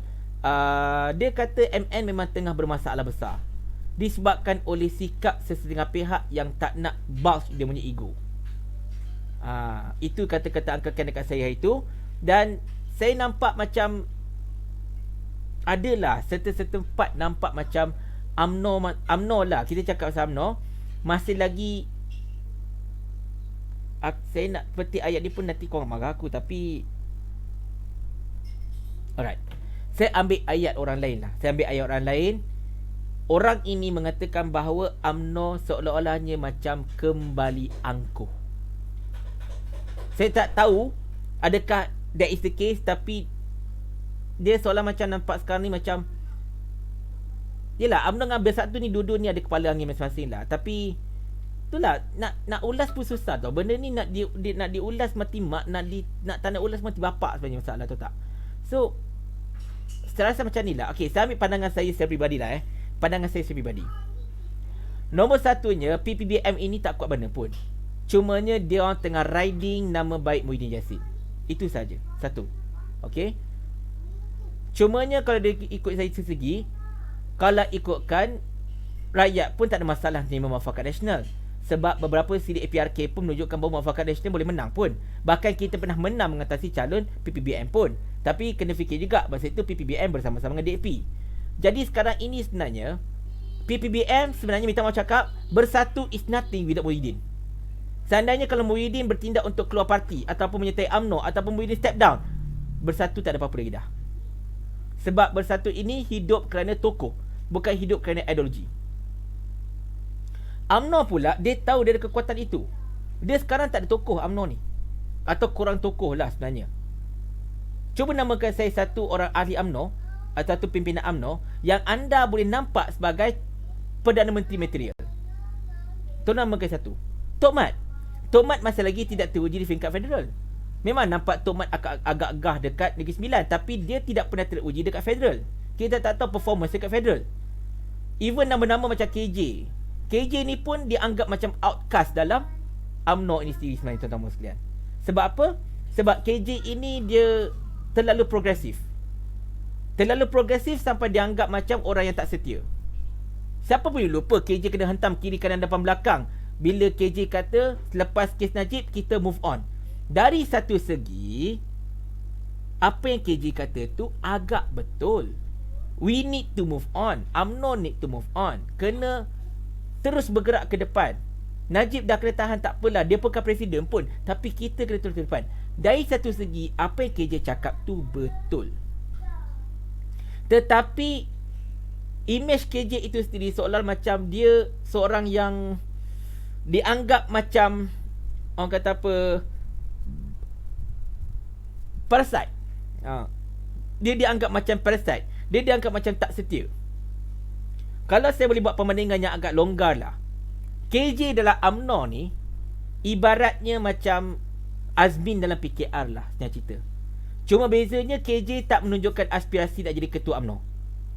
Dia kata MN memang tengah bermasalah besar disebabkan oleh sikap sesetengah pihak yang tak nak bulge dia punya ego. Itu kata-kata Uncle Ken dekat saya hari tu. Dan saya nampak macam adalah serta-serta tempat nampak macam UMNO lah, kita cakap pasal UMNO masih lagi. Saya nak petik ayat ni pun nanti korang marah aku, tapi alright, saya ambil ayat orang lain lah. Saya ambil ayat orang lain. Orang ini mengatakan bahawa UMNO seolah-olahnya macam kembali angkuh. Saya tak tahu adakah that is the case, tapi dia seolah macam nampak sekarang ni macam, yelah, UMNO dengan Bersatu ni dua-dua ni ada kepala angin masing-masing lah. Tapi itulah, nak ulas pun susah tau. Benda ni nak diulas mati mak, tak nak ulas mati bapak sebenarnya masalah tu tak. So saya rasa macam ni lah. Okay, saya ambil pandangan saya secara peribadi lah. Pandangan saya secara peribadi, nombor satunya, PPBM ini tak kuat mana pun. Cumanya dia orang tengah riding nama baik Muhyiddin Yassin. Itu saja. Satu. Okay. Cumanya kalau dia ikut saya segi, kalau ikutkan rakyat pun tak ada masalah terima muafakat nasional. Sebab beberapa sidik APRK pun menunjukkan bahawa muafakat nasional boleh menang pun. Bahkan kita pernah menang mengatasi calon PPBM pun. Tapi kena fikir juga, masa itu PPBM bersama-sama dengan DAP. Jadi sekarang ini sebenarnya PPBM sebenarnya minta maaf cakap, Bersatu is nothing without Muhyiddin. Seandainya kalau Muhyiddin bertindak untuk keluar parti ataupun menyertai UMNO ataupun Muhyiddin step down, Bersatu tak ada apa-apa lagi dah. Sebab Bersatu ini hidup kerana tokoh, bukan hidup kerana ideologi. UMNO pula, dia tahu dia ada kekuatan itu. Dia sekarang tak ada tokoh UMNO ni, atau kurang tokoh lah sebenarnya. Cuba namakan saya satu orang ahli UMNO atau satu pimpinan UMNO yang anda boleh nampak sebagai Perdana Menteri material. Tu namakan satu, Tok Mat. Tok Mat masih lagi tidak teruji di peringkat federal. Memang nampak Tok Mat agak gah dekat Negeri Sembilan, tapi dia tidak pernah teruji dekat federal. Kita tak tahu performance dekat federal. Even nama-nama macam KJ ni pun dianggap macam outcast dalam UMNO ini sendiri sebenarnya, tuan-tuan sekalian. Sebab apa? Sebab KJ ini dia terlalu progresif. Terlalu progresif sampai dianggap macam orang yang tak setia. Siapa boleh lupa KJ kena hentam kiri kanan depan belakang bila KJ kata selepas kes Najib kita move on. Dari satu segi, apa yang KJ kata tu agak betul. We need to move on. UMNO need to move on. Kena terus bergerak ke depan. Najib dah kena tahan, tak apalah, dia bukan presiden pun, tapi kita kena terus ke depan. Dari satu segi, apa yang KJ cakap tu betul. Tetapi image KJ itu sendiri seolah macam dia seorang yang dianggap macam, orang kata apa, parasite. Dia dianggap macam parasite. Dia dianggap macam tak setia. Kalau saya boleh buat perbandingan yang agak longgar lah, KJ dalam UMNO ni ibaratnya macam Azmin dalam PKR lah, senang cerita. Cuma bezanya KJ tak menunjukkan aspirasi nak jadi ketua UMNO.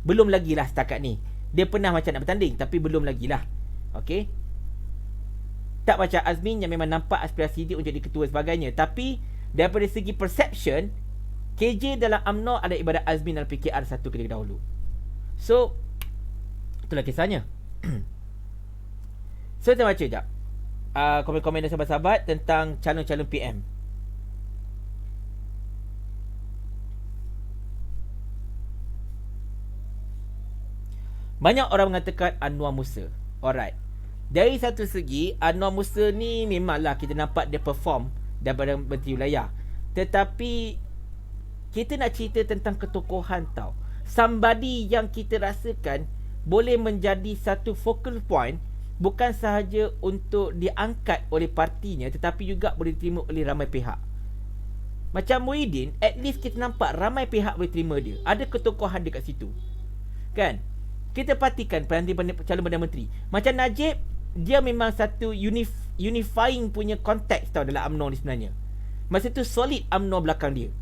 Belum lagi lah setakat ni. Dia pernah macam nak bertanding, tapi belum lagi lah. Okay, tak macam Azmin yang memang nampak aspirasi dia untuk jadi ketua sebagainya. Tapi daripada segi perception, KJ dalam UMNO adalah ibarat Azmin dalam PKR satu ketika dahulu. So itulah kisahnya. So kita baca sekejap komen-komen dari sahabat-sahabat tentang calon-calon PM. Banyak orang mengatakan Anwar Musa. Alright, dari satu segi Anwar Musa ni memanglah kita nampak dia perform daripada Menteri Wilayah. Tetapi kita nak cerita tentang ketokohan tau. Somebody yang kita rasakan boleh menjadi satu focal point, bukan sahaja untuk diangkat oleh partinya, tetapi juga boleh diterima oleh ramai pihak. Macam Muhyiddin, at least kita nampak ramai pihak boleh terima dia. Ada ketokohan dekat situ, kan? Kita perhatikan calon Perdana Menteri. Macam Najib, dia memang satu unifying punya konteks tau dalam UMNO ni sebenarnya. Masa tu solid UMNO belakang dia.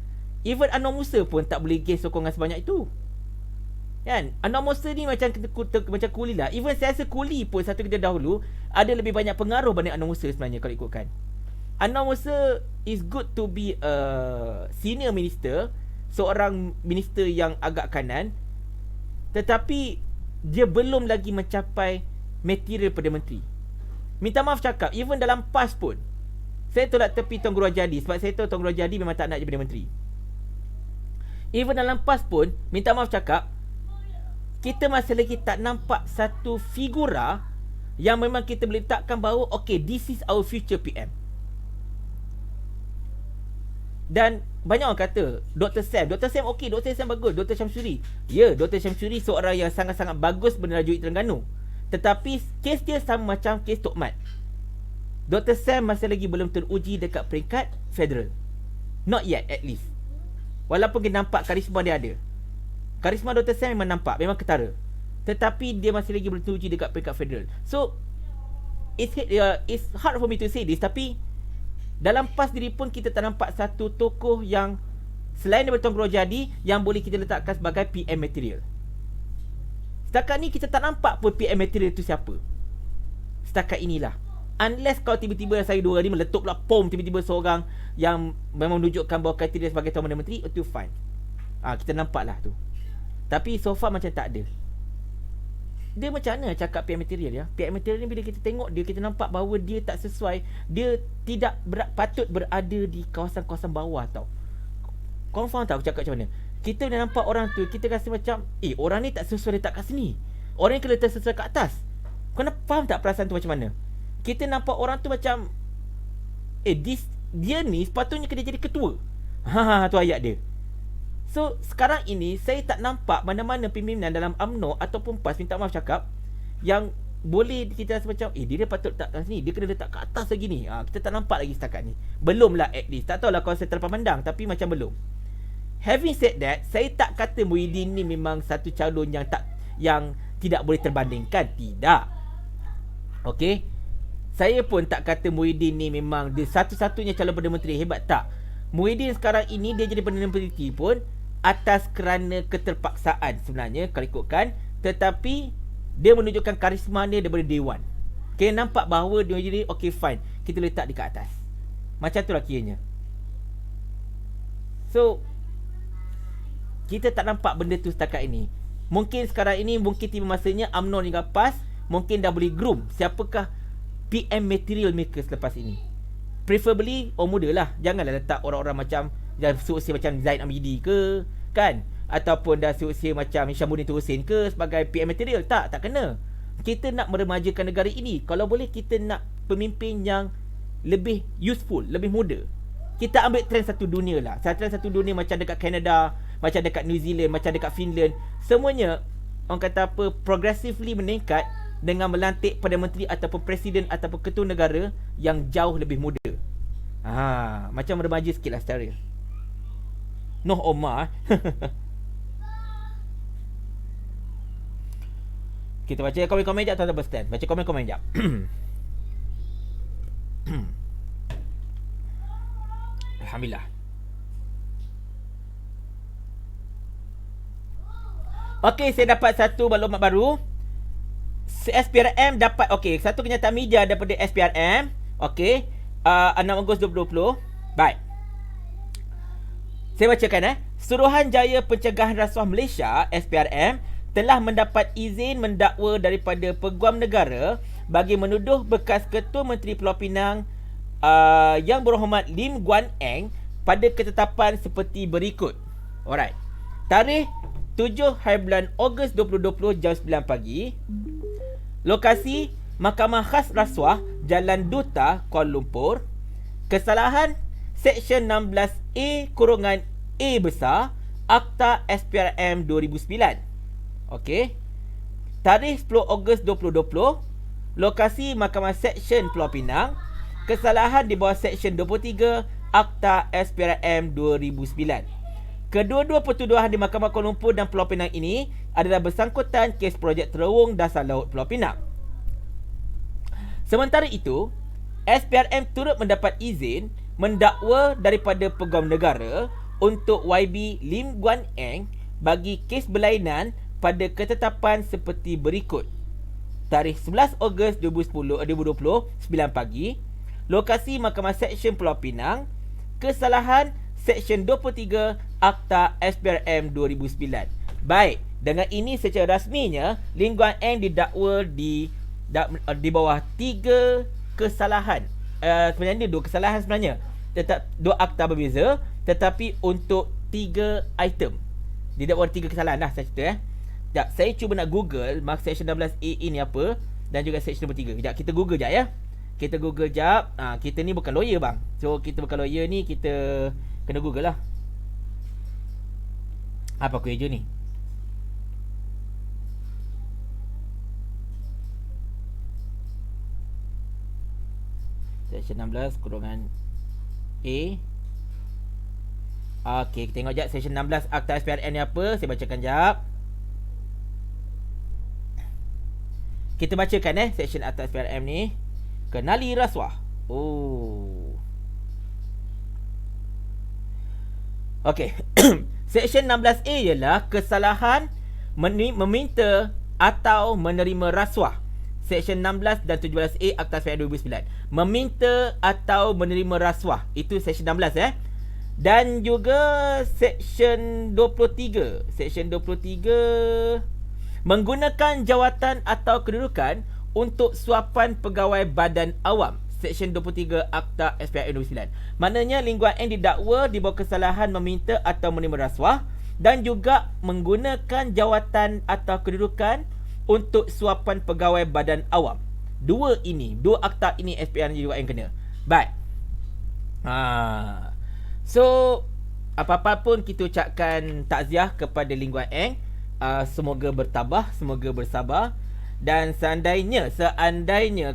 Even Anwar Musa pun tak boleh gain sokongan sebanyak itu, kan? Anwar Musa ni macam kuli lah. Even saya rasa kuli pun satu ketika dahulu ada lebih banyak pengaruh berbanding Anwar Musa sebenarnya kalau ikutkan. Anwar Musa it's good to be a senior minister, seorang minister yang agak kanan, tetapi dia belum lagi mencapai material Perdana Menteri. Minta maaf cakap, even dalam PAS pun, saya tolak tepi Tuan Guru Jadi sebab saya tahu Tuan Guru Jadi memang tak nak jadi Perdana Menteri. Even dalam PAS pun, minta maaf cakap, kita masih lagi tak nampak satu figura yang memang kita boleh letakkan bahawa okay, this is our future PM. Dan banyak orang kata Dr. Sam okey, Dr. Sam bagus, Dr. Syamsuri. Ya, Dr. Syamsuri seorang yang sangat-sangat bagus Bendahara Raja Terengganu. Tetapi kes dia sama macam kes Tok Mat. Dr. Sam masih lagi belum teruji dekat peringkat federal. Not yet at least. Walaupun kita nampak karisma dia ada. Karisma Dr. Sam memang nampak, memang ketara. Tetapi dia masih lagi belum teruji dekat peringkat federal. So it's hard for me to say this, tapi dalam PAS diri pun kita tak nampak satu tokoh yang selain daripada Tuan Guru Jadi yang boleh kita letakkan sebagai PM material. Setakat ni kita tak nampak pun PM material tu siapa. Setakat inilah. Unless kalau tiba-tiba saya 2 hari meletup pula, pom, tiba-tiba seorang yang memang menunjukkan bahawa kriteria sebagai Tuan Perdana Menteri, itu fine. Kita nampak lah tu. Tapi so far macam tak ada. Dia macam mana cakap PM material ya? PM material ni bila kita tengok dia, kita nampak bahawa dia tak sesuai. Dia tidak patut berada di kawasan-kawasan bawah tau. Kau faham tak aku cakap macam mana? Kita dah nampak orang tu, kita rasa macam orang ni tak sesuai letak kat sini. Orang ni kena letak sesuai kat atas. Kau nak faham tak perasaan tu macam mana? Kita nampak orang tu macam dia ni sepatutnya kena jadi ketua. Tu ayat dia. So sekarang ini saya tak nampak mana-mana pimpinan dalam UMNO ataupun PAS, minta maaf cakap, yang boleh kita rasa macam dia patut letak kat sini, dia kena letak kat atas lagi ni. Kita tak nampak lagi setakat ni. Belum lah at least. Tak tahulah kalau saya terlepas pandang, tapi macam belum. Having said that, saya tak kata Muhyiddin ni memang satu calon yang tidak boleh terbandingkan. Tidak. Okay. Saya pun tak kata Muhyiddin ni memang dia satu-satunya calon Perdana Menteri. Hebat, tak. Muhyiddin sekarang ini dia jadi Perdana Menteri pun atas kerana keterpaksaan sebenarnya kalau ikutkan, tetapi dia menunjukkan karisma dia daripada day one. Okay, nampak bahawa dia jadi okay fine, kita letak di kat atas. Macam tu lah kiranya. So kita tak nampak benda tu setakat ini. Mungkin sekarang ini, mungkin tiba masanya UMNO hingga PAS mungkin dah boleh groom siapakah PM material maker selepas ini. Preferably orang muda lah. Janganlah letak orang-orang macam dah seusia macam Zaid Amidi ke, kan? Ataupun dah seusia macam Syamuddin Hussein ke sebagai PM material. Tak kena. Kita nak meremajakan negara ini. Kalau boleh kita nak pemimpin yang lebih useful, lebih muda. Kita ambil trend satu dunia lah. Trend satu dunia macam dekat Canada, macam dekat New Zealand, macam dekat Finland. Semuanya orang kata apa, progressively meningkat dengan melantik Perdana Menteri ataupun Presiden ataupun Ketua Negara yang jauh lebih muda. Macam remaja sikit lah secara Noh Omar. Kita baca komen-komen sekejap, tuan-tuan berstand. Baca komen-komen sekejap. Alhamdulillah. Okey, saya dapat satu maklumat baru. SPRM dapat, okey, satu kenyataan media daripada SPRM. Okey, 6 Ogos 2020. Baik. Saya bacakan Suruhanjaya Pencegahan Rasuah Malaysia SPRM telah mendapat izin mendakwa daripada Peguam Negara bagi menuduh bekas Ketua Menteri Pulau Pinang Yang Berhormat Lim Guan Eng pada ketetapan seperti berikut. Alright. Tarikh 7 hari bulan Ogos 2020 jam 9 pagi. Lokasi Mahkamah Khas Rasuah, Jalan Duta, Kuala Lumpur. Kesalahan Seksyen 16A-A besar Akta SPRM 2009. Okey. Tarikh 10 Ogos 2020. Lokasi Mahkamah Seksyen Pulau Pinang. Kesalahan di bawah Seksyen 23 Akta SPRM 2009. Kedua-dua pertuduhan di Mahkamah Kuala Lumpur dan Pulau Pinang ini adalah bersangkutan kes projek terowong dasar laut Pulau Pinang. Sementara itu, SPRM turut mendapat izin mendakwa daripada Peguam Negara untuk YB Lim Guan Eng bagi kes berlainan pada ketetapan seperti berikut. Tarikh 11 Ogos 2020, 9 pagi. Lokasi Mahkamah Seksyen Pulau Pinang. kesalahan Seksyen 23 Akta SPRM 2009. Baik, dengan ini secara rasminya Lim Guan Eng didakwa di bawah 3 kesalahan. Sebenarnya 2 kesalahan sebenarnya. Tetap 2 akta berbeza, tetapi untuk 3 item. Didakwa 3 kesalahan lah saya cerita Sekejap, saya cuba nak Google Seksyen 16A ini apa dan juga Seksyen 23. Sekejap, kita Google sekejap ya. Kita Google sekejap. Kita ni bukan lawyer bang. So kita bukan lawyer ni, kita kena Google lah. Apa aku hijau ni? Seksyen 16 kurungan A. Okey, kita tengok sekejap Seksyen 16 Akta SPRM ni apa. Saya bacakan sekejap. Kita bacakan Seksyen Akta SPRM ni. Kenali rasuah. Okey. Seksyen 16A ialah kesalahan meminta atau menerima rasuah. Seksyen 16 dan 17A Akta SPRM 2009. Meminta atau menerima rasuah. Itu Seksyen 16 Dan juga Seksyen 23. Seksyen 23 menggunakan jawatan atau kedudukan untuk suapan pegawai badan awam. Seksyen 23 Akta SPRM 2009. Maknanya Lim Guan Eng didakwa di bawah kesalahan meminta atau menerima rasuah dan juga menggunakan jawatan atau kedudukan untuk suapan pegawai badan awam. Dua akta ini SPRM juga yang kena. Baik. So apa-apa pun kita ucapkan takziah kepada Lim Guan Eng. Semoga bertabah, semoga bersabar. Dan seandainya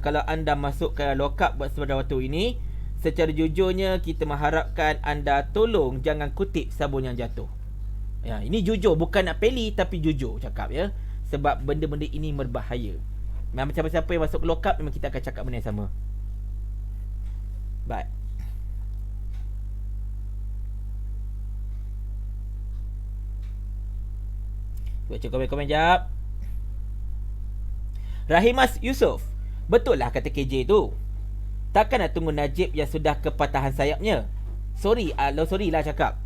kalau anda masuk ke lock up buat pada waktu ini, secara jujurnya kita mengharapkan anda tolong jangan kutip sabun yang jatuh. Ya, ini jujur, bukan nak peli tapi jujur cakap ya. Sebab benda-benda ini berbahaya. Memang siapa-siapa yang masuk ke lock up memang kita akan cakap benda yang sama. Baik. Baca komen-komen jap. Rahimas Yusof, betul lah kata KJ tu. Takkan nak tunggu Najib yang sudah kepatahan sayapnya. Sorry lah cakap.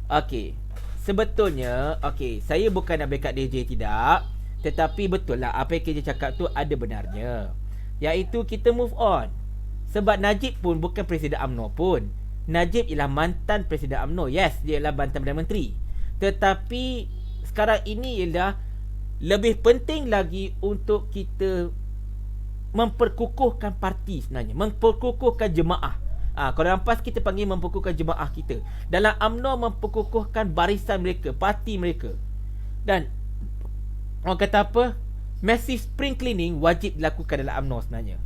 Okey. Sebetulnya, saya bukan nak backup DJ tidak. Tetapi betul lah apa yang KJ cakap tu ada benarnya. Iaitu kita move on. Sebab Najib pun bukan Presiden UMNO pun. Najib ialah mantan Presiden UMNO. Yes, dia ialah mantan Perdana Menteri. Tetapi sekarang ini ialah lebih penting lagi untuk kita memperkukuhkan parti sebenarnya. Memperkukuhkan jemaah. Kalau rampas kita panggil memperkukuhkan jemaah kita. Dalam UMNO memperkukuhkan barisan mereka, parti mereka. Dan orang kata apa? Massive spring cleaning wajib dilakukan dalam UMNO sebenarnya.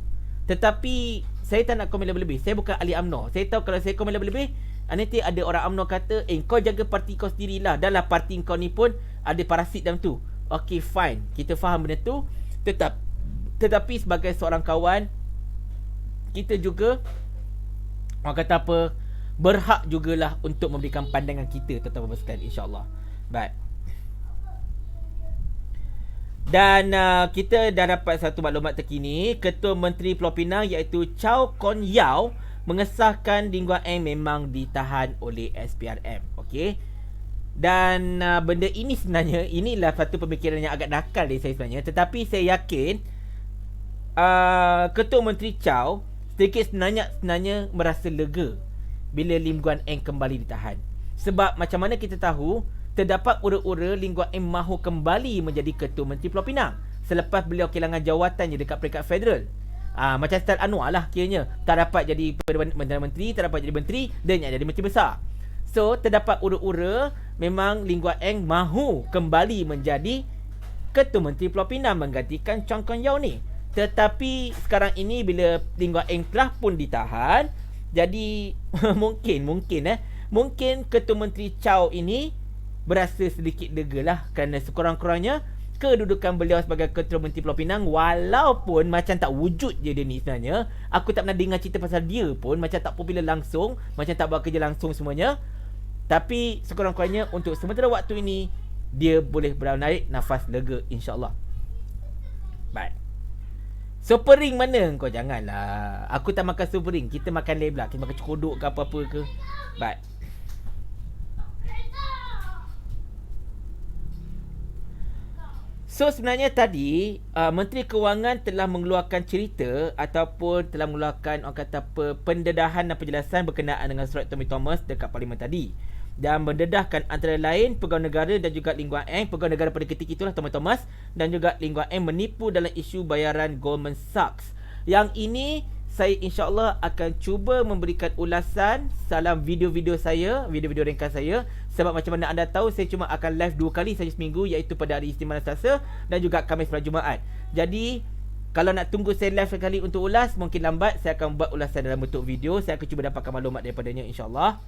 Tetapi saya tak nak komen lebih-lebih. Saya bukan ahli UMNO. Saya tahu kalau saya komen lebih-lebih, nanti ada orang UMNO kata, kau jaga parti kau sendirilah. Dalam parti kau ni pun ada parasit dalam tu. Okay, fine. Kita faham benda tu. Tetapi sebagai seorang kawan, kita juga, orang kata apa, berhak jugalah untuk memberikan pandangan kita tentang pembesaran, insyaAllah. Baik. Dan kita dah dapat satu maklumat terkini. Ketua Menteri Pulau Pinang iaitu Chow Kon Yao mengesahkan Lim Guan Eng memang ditahan oleh SPRM. Okey. Dan benda ini sebenarnya, inilah satu pemikiran yang agak nakal dari saya sebenarnya. Tetapi saya yakin Ketua Menteri Chow sedikit sebenarnya merasa lega bila Lim Guan Eng kembali ditahan. Sebab macam mana kita tahu, terdapat ura-ura Lim Guan Eng mahu kembali menjadi Ketua Menteri Pulau Pinang selepas beliau kehilangan jawatannya dekat peringkat federal. Macam style Anwar lah kiranya. Tak dapat jadi Perdana Menteri, tak dapat jadi menteri, dan jadi menteri besar. So terdapat ura-ura memang Lim Guan Eng mahu kembali menjadi Ketua Menteri Pulau Pinang menggantikan Chow Kon Yao ni. Tetapi sekarang ini bila Lim Guan Eng telah pun ditahan, jadi mungkin Ketua Menteri Chow ini berasa sedikit lega lah, kerana sekurang-kurangnya kedudukan beliau sebagai Ketua Menteri Pulau Pinang, walaupun macam tak wujud je dia ni sebenarnya, aku tak pernah dengar cerita pasal dia pun, macam tak popular langsung, macam tak buat kerja langsung semuanya. Tapi sekurang-kurangnya untuk sementara waktu ini dia boleh menarik nafas lega, insyaAllah. Baik. Super ring mana? Kau janganlah. Aku tak makan super ring. Kita makan lain pula. Kita makan cekodok ke apa-apa ke. Baik. So sebenarnya tadi Menteri Kewangan telah mengeluarkan cerita ataupun telah mengeluarkan orang kata apa, pendedahan dan penjelasan berkenaan dengan surat Tommy Thomas dekat Parlimen tadi. Dan mendedahkan antara lain pegawai negara dan juga Lee Kuan Yew, pegawai negara pada ketika itulah Tommy Thomas dan juga Lee Kuan Yew menipu dalam isu bayaran Goldman Sachs. Yang ini saya insyaAllah akan cuba memberikan ulasan dalam video-video saya, video-video ringkas saya. Sebab macam mana anda tahu, saya cuma akan live 2 kali saja seminggu, iaitu pada hari Isnin malam Selasa dan juga Khamis malam Jumaat. Jadi kalau nak tunggu saya live sekali untuk ulas, mungkin lambat. Saya akan buat ulasan dalam bentuk video. Saya akan cuba dapatkan maklumat daripadanya insyaAllah.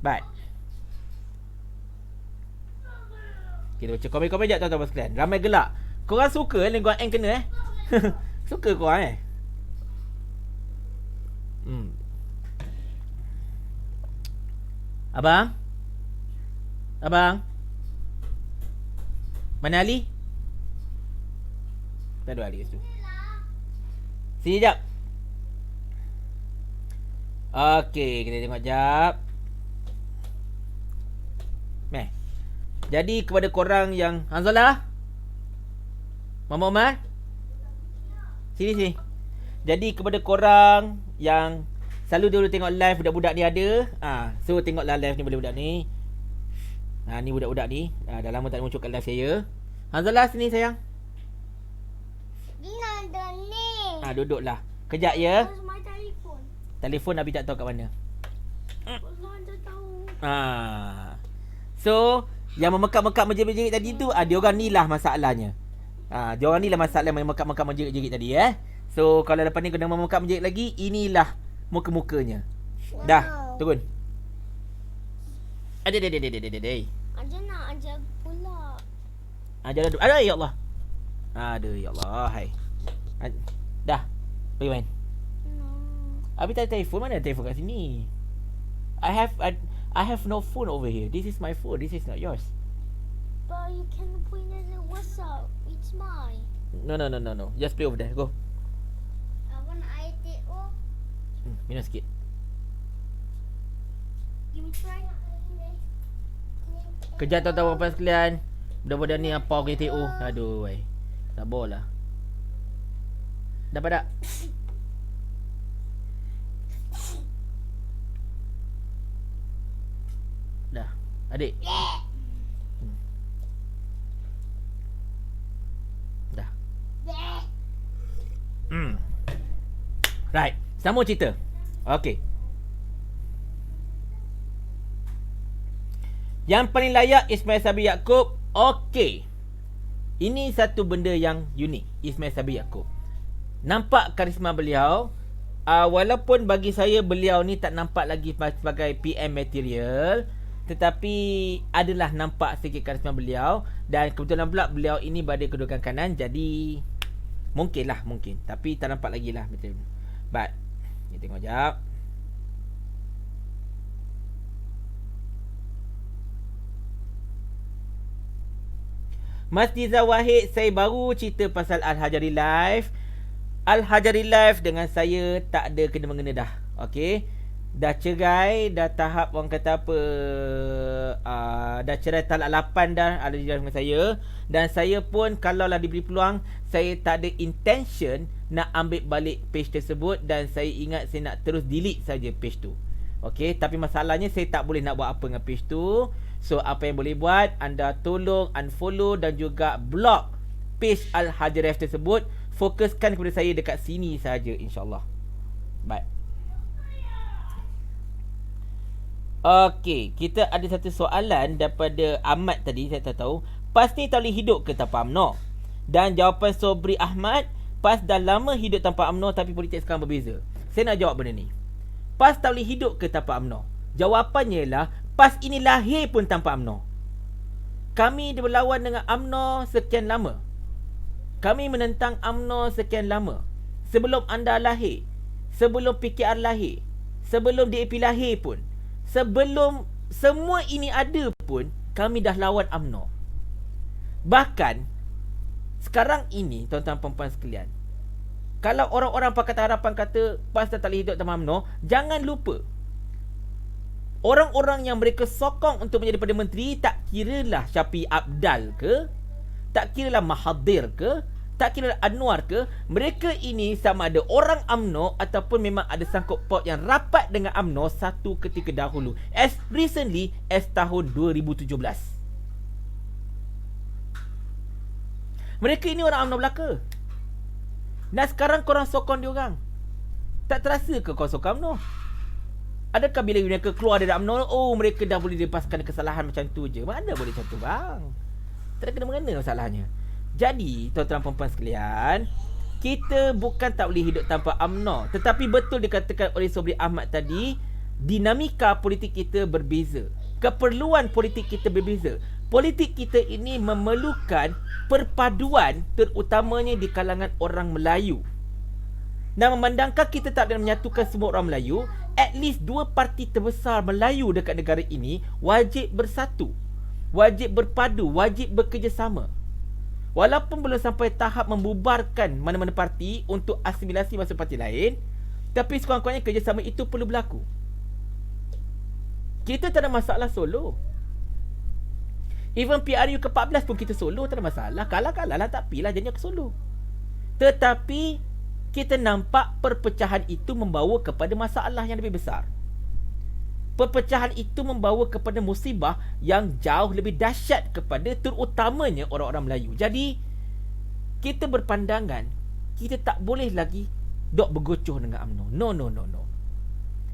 Baik. Kita baca komen-komen sekejap tuan-tuan sekalian. Ramai gelak. Korang suka Lee Kuan Yew kena Suka korang Abang? Mana Ali? Tak ada Ali kat situ. Sini jap. Okey, kita tengok jap. Meh. Jadi kepada korang yang Hanzalah, Mama Omar, Sini Jadi kepada korang yang selalu dulu tengok live budak-budak ni ada, so tengoklah live ni budak-budak ni. Ni budak-budak ni, dah lama tak munculkan live saya. Hanzalah sini sayang. Dia ada ni. Duduklah. Kejap ya. Where's my telephone? Telefon Abi tak tahu kat mana. Kalau anda tahu. So yang memekat-mekat menjerit-jerit tadi tu, diorang ni lah masalahnya. Diorang ni lah masalah yang memekat-mekat menjerit-jerit tadi So kalau lepas ni kena memekat menjerit lagi, inilah muka-mukanya. Dah, turun. Aduh. Aja nak ajar pula. Aduh, ya Allah. Aduh, ya Allah. Hai. Dah. Pergi main. No. Abi tak ada telefon. Mana ada telefon kat sini? I have no phone over here. This is my phone. This is not yours. But you can point at the WhatsApp. It's mine. No. Just play over there. Go. I want ITO. Minum sikit. Give me try. Kejap tuan-tuan puan sekalian. Budak-budak ni apa punya TO. Aduh, wai. Sabarlah. Dapat tak? Dah. Adik. Dah. Right. Sambung cerita. Okey. Yang paling layak Ismail Sabri Yaakob. Okey. Ini satu benda yang unik Ismail Sabri Yaakob. Nampak karisma beliau. Walaupun bagi saya beliau ni tak nampak lagi sebagai PM material, tetapi adalah nampak sikit karisma beliau. Dan kebetulan pula beliau ini berada kedudukan kanan, jadi mungkin. Tapi tak nampak lagi lah betul. But kita tengok jap. Mas Diza Wahid, saya baru cerita pasal Al-Hajari Live. Al-Hajari Live dengan saya tak ada kena-mengena dah. Okey. Dah cerai, dah tahap orang kata apa, dah cerai talak 8 dah Al-Hajari Live dengan saya. Dan saya pun kalau lah diberi peluang, saya tak ada intention nak ambil balik page tersebut. Dan saya ingat saya nak terus delete saja page tu. Okey, tapi masalahnya saya tak boleh nak buat apa dengan page tu. So apa yang boleh buat, anda tolong unfollow dan juga block page Al-Hajari Live tersebut. Fokuskan kepada saya dekat sini saja, insyaAllah. Baik. Okey, kita ada satu soalan daripada Ahmad tadi, saya tak tahu. PAS ni tak boleh hidup ke tanpa UMNO? Dan jawapan Sobri Ahmad, PAS dah lama hidup tanpa UMNO tapi politik sekarang berbeza. Saya nak jawab benda ni. PAS tak boleh hidup ke tanpa UMNO? Jawapannya ialah PAS ini lahir pun tanpa UMNO. Kami berlawan dengan UMNO sekian lama. Kami menentang UMNO sekian lama. Sebelum anda lahir, sebelum PKR lahir, sebelum DAP lahir pun, sebelum semua ini ada pun, kami dah lawan UMNO. Bahkan sekarang ini, tuan-tuan perempuan sekalian, Kalau orang-orang Pakatan Harapan kata PAS tak boleh hidup tanpa UMNO, jangan lupa orang-orang yang mereka sokong untuk menjadi Perdana Menteri, tak kiralah Syafiq Abdal ke, tak kiralah Mahathir ke, tak kiralah Anwar ke, mereka ini sama ada orang UMNO ataupun memang ada sangkut paut yang rapat dengan UMNO satu ketika dahulu, as recently as tahun 2017. Mereka ini orang UMNO belaka. Dan sekarang korang sokong dia orang. Tak terasa ke kau sokong UMNO? Adakah bila mereka keluar dari UMNO, oh mereka dah boleh lepaskan kesalahan macam tu je? Mana boleh macam tu bang? Tak ada kena-mengena masalahnya. Jadi tuan-tuan perempuan sekalian, kita bukan tak boleh hidup tanpa UMNO, tetapi betul dikatakan oleh Sobri Ahmad tadi, dinamika politik kita berbeza, keperluan politik kita berbeza. Politik kita ini memerlukan perpaduan, terutamanya di kalangan orang Melayu. Dan memandangkan kita tak boleh menyatukan semua orang Melayu, at least dua parti terbesar Melayu dekat negara ini wajib bersatu, wajib berpadu, wajib bekerjasama. Walaupun belum sampai tahap membubarkan mana-mana parti untuk asimilasi masuk parti lain, tapi sekurang-kurangnya kerjasama itu perlu berlaku. Kita tak ada masalah solo. Even PRU ke-14 pun kita solo, tak ada masalah. Kalah-kalah lah, tak pilah jadinya ke solo. Tetapi kita nampak perpecahan itu membawa kepada masalah yang lebih besar. Perpecahan itu membawa kepada musibah yang jauh lebih dahsyat kepada terutamanya orang-orang Melayu. Jadi kita berpandangan kita tak boleh lagi dok bergocoh dengan UMNO. No.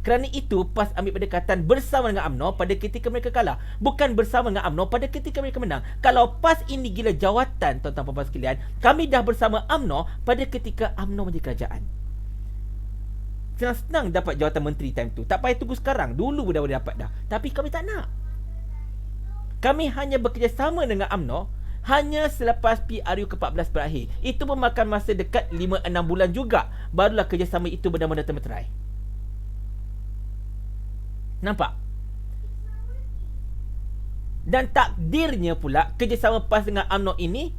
Kerana itu PAS ambil pendekatan bersama dengan UMNO pada ketika mereka kalah, bukan bersama dengan UMNO pada ketika mereka menang. Kalau PAS ini gila jawatan, tuan-tuan puan-puan sekalian, kami dah bersama UMNO pada ketika UMNO menjadi kerajaan. Senang-senang dapat jawatan menteri time tu. Tak payah tunggu sekarang. Dulu dah boleh dapat dah. Tapi kami tak nak. Kami hanya bekerjasama dengan UMNO hanya selepas PRU ke-14 berakhir. Itu memakan masa dekat 5-6 bulan juga. Barulah kerjasama itu benar-benar termeterai. Nampak? Dan takdirnya pula kerjasama PAS dengan UMNO ini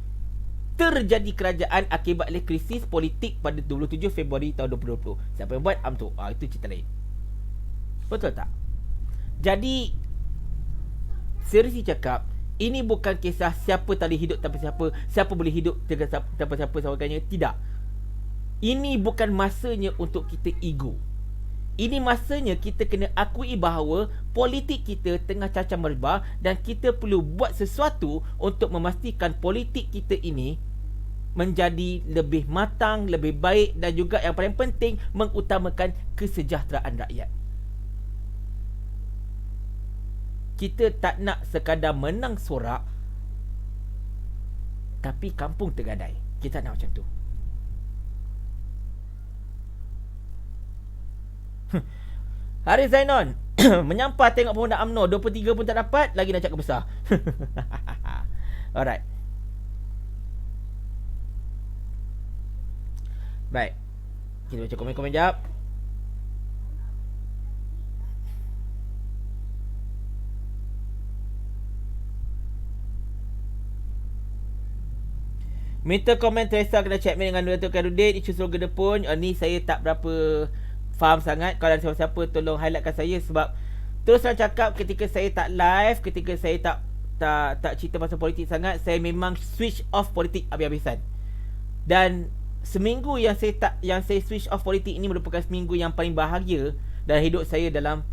terjadi kerajaan akibat oleh krisis politik pada 27 Februari tahun 2020. Siapa yang buat? UMNO. Itu cerita lain. Betul tak? Jadi serius cakap, ini bukan kisah siapa tak boleh hidup tanpa siapa, siapa boleh hidup tanpa siapa sebagainya. Tidak. Ini bukan masanya untuk kita ego. Ini masanya kita kena akui bahawa politik kita tengah cacah merebah dan kita perlu buat sesuatu untuk memastikan politik kita ini menjadi lebih matang, lebih baik dan juga yang paling penting mengutamakan kesejahteraan rakyat. Kita tak nak sekadar menang sorak tapi kampung tergadai. Kita nak macam tu. Haris Zainon menyampah tengok pengundang UMNO 23 pun tak dapat, lagi nak cakap besar. Alright. Baik, kita baca komen-komen jap. Minta komen Teresa kena check mail dengan Datuk Khairuddin. Isu slogan pun ni saya tak berapa faham sangat. Kalau ada siapa-siapa tolong highlightkan saya. Sebab terus saya cakap, ketika saya tak live, ketika saya tak cerita pasal politik sangat, saya memang switch off politik habis-habisan. Dan seminggu yang saya switch off politik ini merupakan seminggu yang paling bahagia dalam hidup saya dalam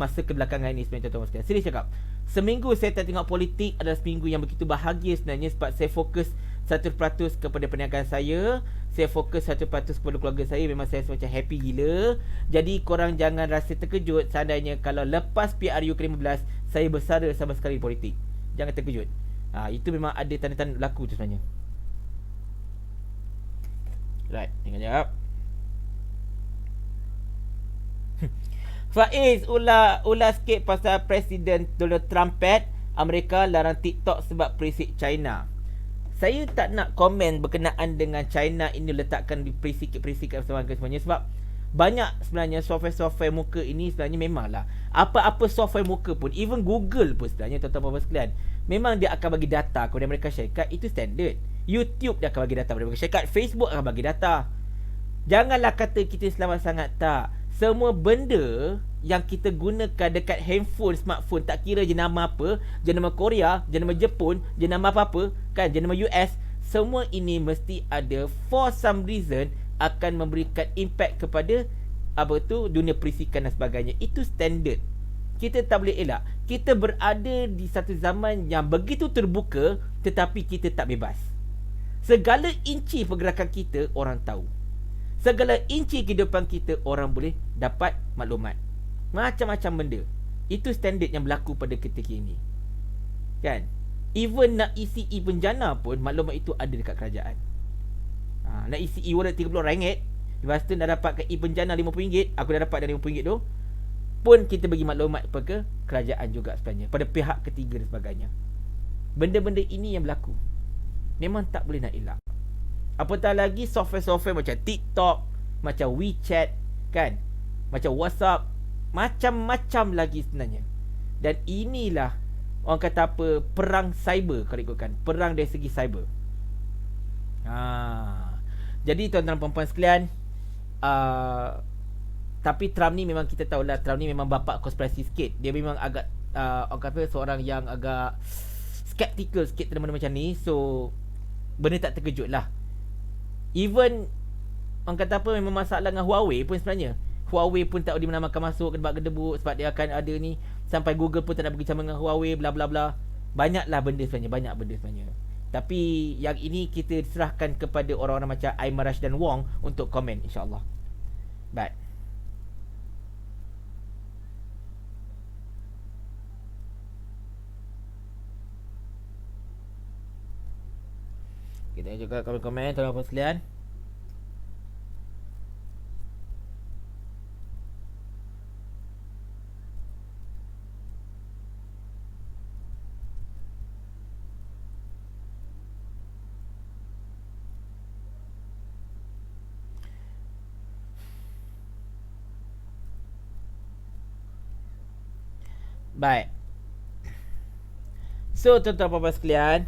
masa kebelakangan ini sebenarnya, tuan-tuan sekalian. Serius cakap, seminggu saya tak tengok politik adalah seminggu yang begitu bahagia sebenarnya. Sebab saya fokus 100% kepada perniagaan saya fokus 100% kepada keluarga saya. Memang saya macam happy gila. Jadi korang jangan rasa terkejut seandainya kalau lepas PRU ke-15 saya bersara sama sekali politik. Jangan terkejut. Itu memang ada tanda-tanda berlaku tu sebenarnya. Right, tengok jap. Faiz ulas sikit pasal Presiden Donald Trump Amerika larang TikTok sebab perisik China. Saya tak nak komen berkenaan dengan China ini letakkan di perisikan semuanya. Sebab banyak sebenarnya software muka ini sebenarnya memanglah, apa-apa software muka pun, even Google pun sebenarnya, tuan-tuan sekalian, memang dia akan bagi data kepada mereka syarikat. Itu standard. YouTube dia akan bagi data kepada mereka syarikat, Facebook akan bagi data. Janganlah kata kita selamat sangat, tak. Semua benda yang kita gunakan dekat handphone, smartphone, tak kira jenama apa, jenama Korea, jenama Jepun, jenama apa-apa, kan, jenama US, semua ini mesti ada for some reason akan memberikan impact kepada dunia perisikan dan sebagainya. Itu standard. Kita tak boleh elak. Kita berada di satu zaman yang begitu terbuka, tetapi kita tak bebas. Segala inci pergerakan kita orang tahu. Segala inci kehidupan kita orang boleh dapat maklumat. Macam-macam benda. Itu standard yang berlaku pada ketika ini. Kan? Even nak isi e-penjana pun maklumat itu ada dekat kerajaan. Nak isi e-wallet RM30, lepas tu dah dapat ke e-penjana RM50, aku dah dapat dah RM50 tu, pun kita bagi maklumat kepada kerajaan juga sebenarnya, pada pihak ketiga dan sebagainya. Benda-benda ini yang berlaku. Memang tak boleh nak elak. Apatah lagi software-software macam TikTok, macam WeChat, kan, macam WhatsApp, macam-macam lagi sebenarnya. Dan inilah orang kata apa, perang cyber kalau ikutkan. Perang dari segi cyber. Jadi tuan-tuan perempuan sekalian, tapi Trump ni memang kita tahulah, Trump ni memang bapa konspirasi sikit. Dia memang agak orang kata seorang yang agak skeptical sikit benda macam ni. So benda tak terkejut lah. Even orang kata apa, memang masalah dengan Huawei pun sebenarnya, Huawei pun tak boleh menamakan masuk ke debak gedebuk sebab dia akan ada ni. Sampai Google pun tak nak bekerjasama dengan Huawei, bla bla bla. Banyaklah benda sebenarnya, banyak benda sebenarnya. Tapi yang ini kita serahkan kepada orang-orang macam Aimarash dan Wong untuk komen, insyaAllah. Baik. Kita juga komen-komen tuan-tuan sekalian. Baik. So tuan-tuan puan-puan sekalian,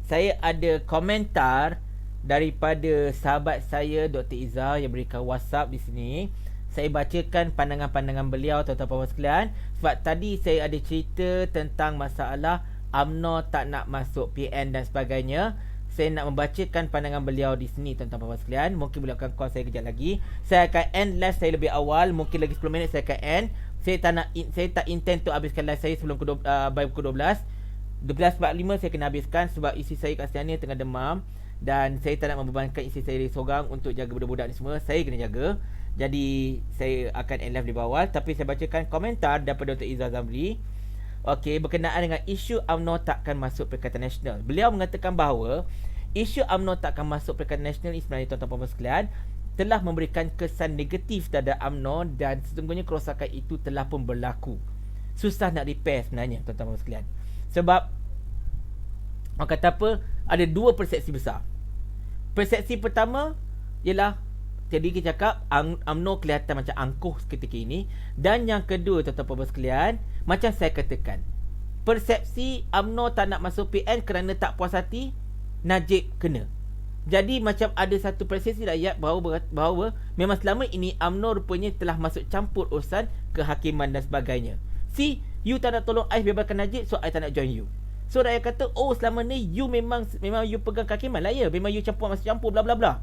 saya ada komentar daripada sahabat saya Dr. Izzah yang berikan WhatsApp di sini. Saya bacakan pandangan-pandangan beliau tuan-tuan puan-puan sekalian. Sebab tadi saya ada cerita tentang masalah UMNO tak nak masuk PN dan sebagainya. Saya nak membacakan pandangan beliau di sini tuan-tuan puan-puan sekalian. Mungkin beliau akan call saya kejap lagi. Saya akan end live saya lebih awal. Mungkin lagi 10 minit saya akan end. Saya tak intend untuk habiskan live saya sebelum pukul 12. 12.45 saya kena habiskan sebab isteri saya kat sana tengah demam. Dan saya tak nak membebankan isteri saya seorang untuk jaga budak-budak ni semua. Saya kena jaga. Jadi saya akan end live lebih awal. Tapi saya bacakan komentar daripada Dr. Izzah Zamri. Okey, berkenaan dengan isu UMNO takkan masuk Perikatan Nasional. Beliau mengatakan bahawa isu UMNO takkan masuk Perikatan Nasional ini sebenarnya tuan-tuan puan-puan sekalian telah memberikan kesan negatif terhadap UMNO dan sesungguhnya kerosakan itu telah pun berlaku. Susah nak repair sebenarnya tuan-tuan puan-puan sekalian. Sebab orang kata apa, ada dua persepsi besar. Persepsi pertama ialah jadi kita cakap UMNO kelihatan macam angkuh ketika ini. Dan yang kedua tuan-tuan puan-puan sekalian, macam saya katakan, persepsi UMNO tak nak masuk PN kerana tak puas hati Najib kena. Jadi macam ada satu persepsi rakyat bahawa memang selama ini UMNO rupanya telah masuk campur urusan kehakiman dan sebagainya. See, you tak nak tolong I bebaskan Najib, so I tak nak join you. So rakyat kata, oh selama ni you memang you pegang kehakiman lah ya, memang you masuk campur bla bla bla.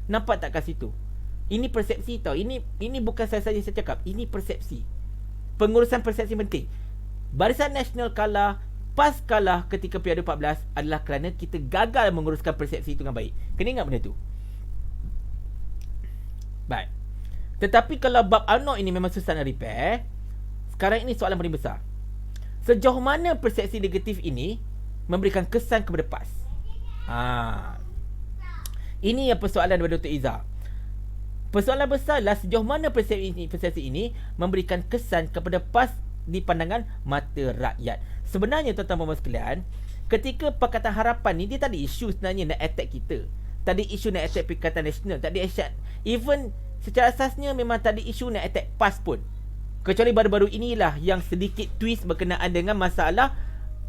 Nampak tak kat situ? Ini persepsi tau. Ini bukan saya saja saya cakap, ini persepsi. Pengurusan persepsi penting. Barisan Nasional kalah, PAS kalah ketika Piala 14 adalah kerana kita gagal menguruskan persepsi itu dengan baik. Kena ingat benda tu. Baik. Tetapi kalau bab UMNO ini memang susah nak repair, sekarang ini soalan paling besar. Sejauh mana persepsi negatif ini memberikan kesan kepada PAS? Ini yang persoalan daripada Dr. Izzah. Persoalan besarlah sejauh mana persepsi ini memberikan kesan kepada PAS di pandangan mata rakyat. Sebenarnya tuan-tuan dan sekalian, ketika Pakatan Harapan ni dia tak ada isu sebenarnya nak attack kita. Tak ada isu nak attack Perikatan Nasional, tak ada isu. Even secara asasnya memang tak ada isu nak attack PAS pun. Kecuali baru-baru inilah yang sedikit twist berkenaan dengan masalah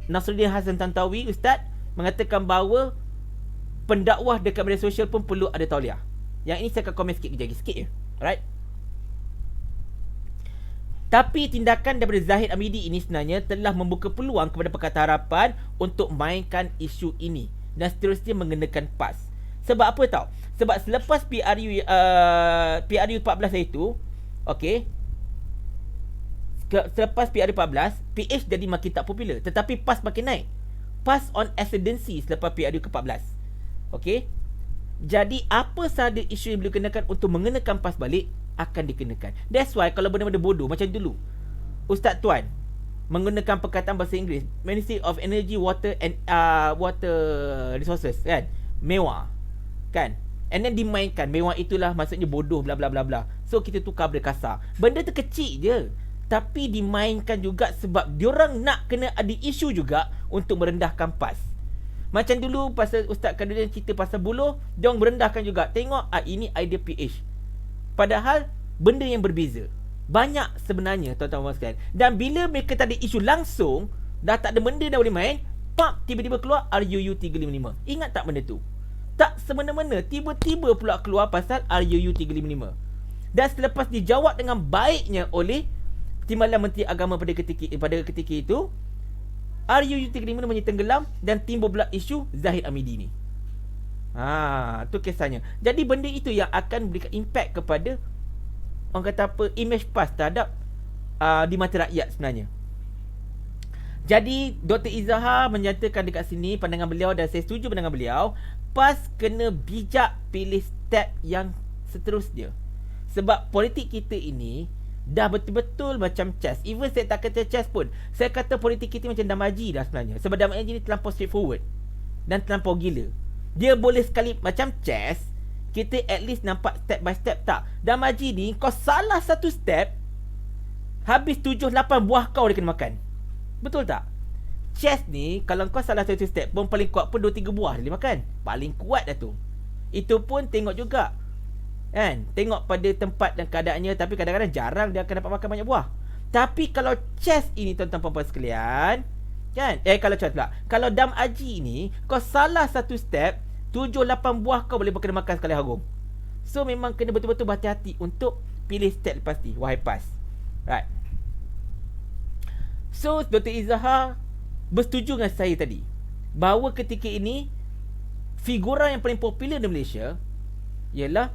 Nasruddin Hasan Tantawi Ustaz mengatakan bahawa pendakwah dekat media sosial pun perlu ada tauliah. Yang ini saya akan komen sikit je. Alright. Tapi tindakan daripada Zahid Hamidi ini sebenarnya telah membuka peluang kepada Pakatan Harapan untuk mainkan isu ini dan seterusnya mengenakan PAS. Sebab apa tau? Sebab selepas PRU 14 itu, okey, selepas PRU 14, PH jadi makin tak popular, tetapi PAS makin naik. PAS on ascendancy selepas PRU ke-14. Okey. Jadi apa sahaja isu yang boleh kenakan untuk mengenakan PAS balik akan dikenakan. That's why kalau benda-benda bodoh macam dulu, Ustaz Tuan menggunakan perkataan bahasa Inggeris Ministry of Energy, Water and Water Resources kan, mewah kan, and then dimainkan mewah itulah maksudnya bodoh bla bla bla bla. So kita tukar benda kasar. Benda tu kecil je tapi dimainkan juga sebab diorang nak kena ada isu juga untuk merendahkan PAS. Macam dulu pasal Ustaz Kadirudin cerita pasal buloh, diorang merendahkan juga. Tengok ini idea PH. Padahal benda yang berbeza. Banyak sebenarnya tuan-tuan sekalian. Dan bila mereka tak ada isu langsung, dah tak ada benda dah boleh main, pak, tiba-tiba keluar RUU 355. Ingat tak benda tu? Tak semena-mena, tiba-tiba pula keluar pasal RUU 355. Dan selepas dijawab dengan baiknya oleh Timbalan Menteri Agama pada ketika itu, RUU 355 menjadi tenggelam dan timbul pula isu Zahid Hamidi ni. Tu kisahnya. Jadi benda itu yang akan berikan impact kepada orang kata apa, image PAS terhadap di mata rakyat sebenarnya. Jadi Dr. Izzahar menyatakan dekat sini pandangan beliau, dan saya setuju pandangan beliau, PAS kena bijak pilih step yang seterusnya. Sebab politik kita ini dah betul-betul macam chess. Even saya tak kata chess pun, saya kata politik kita macam damaji dah sebenarnya. Sebab damaji ni terlampau straightforward dan terlampau gila. Dia boleh sekali macam chess, kita at least nampak step by step. Tak, damaji ni kau salah satu step, habis 7-8 buah kau dia kena makan. Betul tak? Chess ni kalau kau salah satu step pun paling kuat pun 2-3 buah dia boleh makan. Paling kuat dah tu. Itu pun tengok juga kan, tengok pada tempat dan keadaannya. Tapi kadang-kadang jarang dia akan dapat makan banyak buah. Tapi kalau chess ini tuan-tuan puan-puan sekalian kan, kalau chess pula, kalau dam aji ni kau salah satu step, 7-8 buah kau boleh kena makan sekali harum. So memang kena betul-betul berhati-hati untuk pilih step lepas ni, wahai PAS. Right. So Dr. Izzahar bersetuju dengan saya tadi bahawa ketika ini figura yang paling popular di Malaysia ialah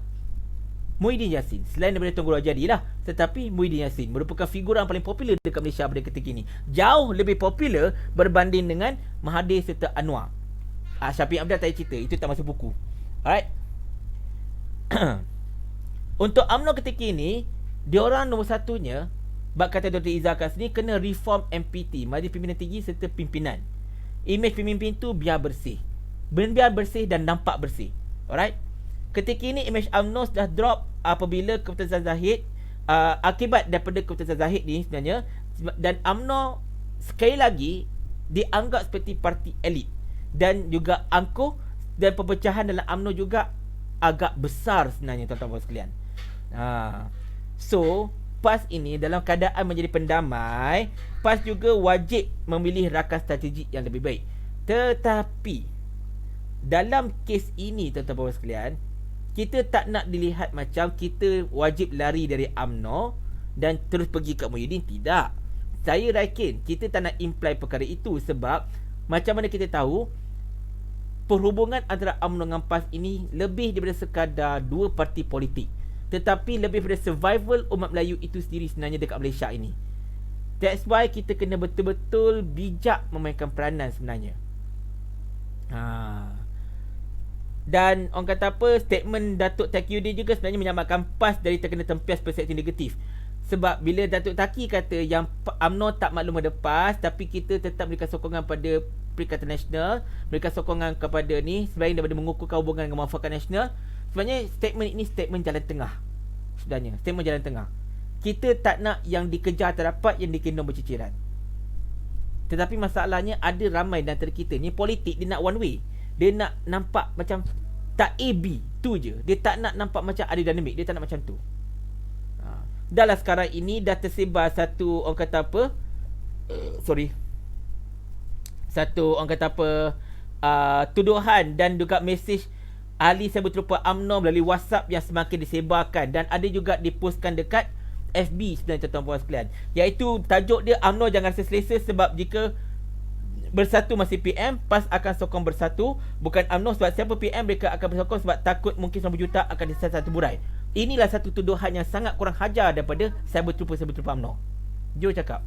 Muhyiddin Yassin. Selain daripada Tunku Rajadi lah, tetapi Muhyiddin Yassin merupakan figura yang paling popular dekat Malaysia pada ketika ini. Jauh lebih popular berbanding dengan Mahathir serta Anwar. Syafiq Abdul tak cerita, itu tak masuk buku. Alright. Untuk UMNO ketika ini, diorang nombor satunya, bab kata Dr. Izzahar kat sini, kena reform MPT, Majlis Pimpinan Tinggi serta pimpinan. Imej pemimpin tu biar bersih. Biar bersih dan nampak bersih. Alright. Ketika ini imej UMNO dah drop apabila Keputusan Zahid, akibat daripada Keputusan Zahid ni sebenarnya. Dan UMNO sekali lagi dianggap seperti parti elit, dan juga angkuh dan perpecahan dalam UMNO juga agak besar sebenarnya tuan-tuan sekalian. So PAS ini dalam keadaan menjadi pendamai, PAS juga wajib memilih rakan strategik yang lebih baik. Tetapi dalam kes ini tuan-tuan sekalian, kita tak nak dilihat macam kita wajib lari dari UMNO dan terus pergi kat Muhyiddin. Tidak. Saya yakin kita tak nak imply perkara itu. Sebab macam mana kita tahu, perhubungan antara UMNO dengan PAS ini lebih daripada sekadar dua parti politik, tetapi lebih daripada survival umat Melayu itu sendiri sebenarnya dekat Malaysia ini. That's why kita kena betul-betul bijak memainkan peranan sebenarnya. Dan orang kata apa, statement Datuk Taqiyuddin juga sebenarnya menyamakan PAS dari terkena tempias persepsi negatif. Sebab bila Datuk Taqi kata yang UMNO tak maklum ada PAS, tapi kita tetap berikan sokongan pada Perikatan Nasional, berikan sokongan kepada ni selain daripada mengukuhkan hubungan dengan Muafakat Nasional. Sebenarnya statement ini statement jalan tengah. Sebenarnya statement jalan tengah. Kita tak nak yang dikejar tak dapat, yang dikendong berciciran. Tetapi masalahnya ada ramai di antara kita ni politik, dia nak one way. Dia nak nampak macam tak AB tu je. Dia tak nak nampak macam ada dinamik. Dia tak nak macam tu. Dah lah sekarang ini dah tersebar satu orang kata apa, satu orang kata apa, tuduhan dan juga mesej ahli cyber trooper UMNO melalui WhatsApp yang semakin disebarkan, dan ada juga dipostkan dekat FB sebenarnya tuan-tuan puan sekalian, iaitu tajuk dia UMNO jangan rasa selesa sebab jika bersatu masih PM, PAS akan sokong bersatu, bukan UMNO sebab siapa PM mereka akan bersokong sebab takut mungkin 90 juta akan disasar terburai. Inilah satu tuduhan yang sangat kurang hajar daripada cyber trooper UMNO. Joe cakap